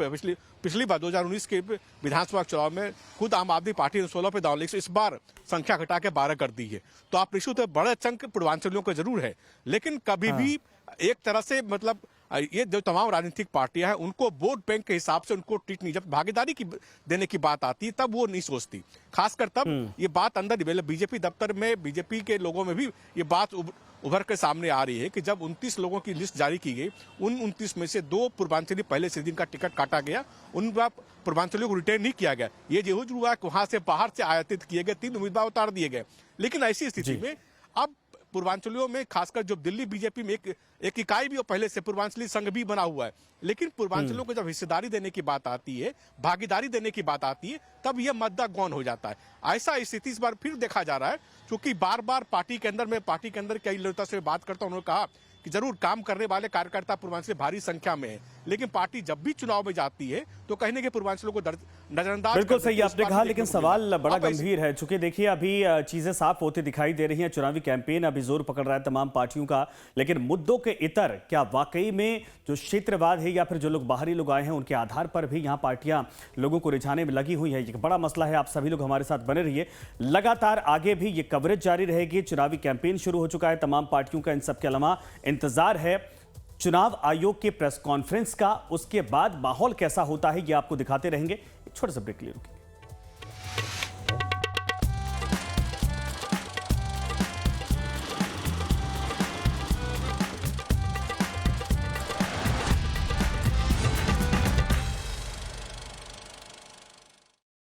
पिछली बार 2019 के विधानसभा चुनाव में खुद आम आदमी पार्टी ने 16 पे दांव लेकर इस बार संख्या घटा के 12 कर दी है। तो आप निश्चित बड़े चंक पूर्वांचलियों का जरूर है, लेकिन कभी भी एक तरह से मतलब ये जो तमाम राजनीतिक पार्टियां हैं उनको वोट बैंक के हिसाब से उनको ट्रीट नहीं, जब भागीदारी की देने की बात आती है तब वो नहीं सोचती। खासकर तब ये बात अंदर बीजेपी दफ्तर में, बीजेपी के लोगों में भी ये बात उभर के सामने आ रही है कि जब 29 लोगों की लिस्ट जारी की गई, उन 29 में से 2 पूर्वांचली पहले से दिन का टिकट काटा गया, उन पूर्वांचलियों को रिटेन नहीं किया गया। ये जरूर हुआ कि वहां से बाहर से आयातित किए गए 3 उम्मीदवार उतार दिए गए। लेकिन ऐसी स्थिति में अब पूर्वांचलियों में, खासकर जो दिल्ली बीजेपी में एक इकाई भी पहले से पूर्वांचली संघ भी बना हुआ है, लेकिन पूर्वांचलियों को जब हिस्सेदारी देने की बात आती है, भागीदारी देने की बात आती है, तब यह मुद्दा गौन हो जाता है। ऐसा स्थिति इस बार फिर देखा जा रहा है, क्योंकि बार बार पार्टी के अंदर कई नेता से बात करता हूं, उन्होंने कहा कि जरूर काम करने वाले कार्यकर्ता पूर्वांचल भारी संख्या में है, लेकिन पार्टी जब भी चुनाव में जाती है तो कहीं ना कहीं पूर्वांचलों को नजरअंदाज। बिल्कुल सही आपने कहा, लेकिन सवाल बड़ा गंभीर है। चूंकि देखिए अभी चीजें साफ होती दिखाई दे रही हैं, चुनावी कैंपेन अभी जोर पकड़ रहा है तमाम पार्टियों का, लेकिन मुद्दों के इतर क्या वाकई में जो क्षेत्रवाद है या फिर जो लोग बाहरी लोग आए हैं उनके आधार पर भी यहाँ पार्टियां लोगों को रिझाने में लगी हुई है। एक बड़ा मसला है। आप सभी लोग हमारे साथ बने रहिए, लगातार आगे भी ये कवरेज जारी रहेगी। चुनावी कैंपेन शुरू हो चुका है तमाम पार्टियों का, इन सबके अलावा इंतजार है चुनाव आयोग के प्रेस कॉन्फ्रेंस का। उसके बाद माहौल कैसा होता है ये आपको दिखाते रहेंगे। एक छोटे से ब्रेक के लिए रुकिए।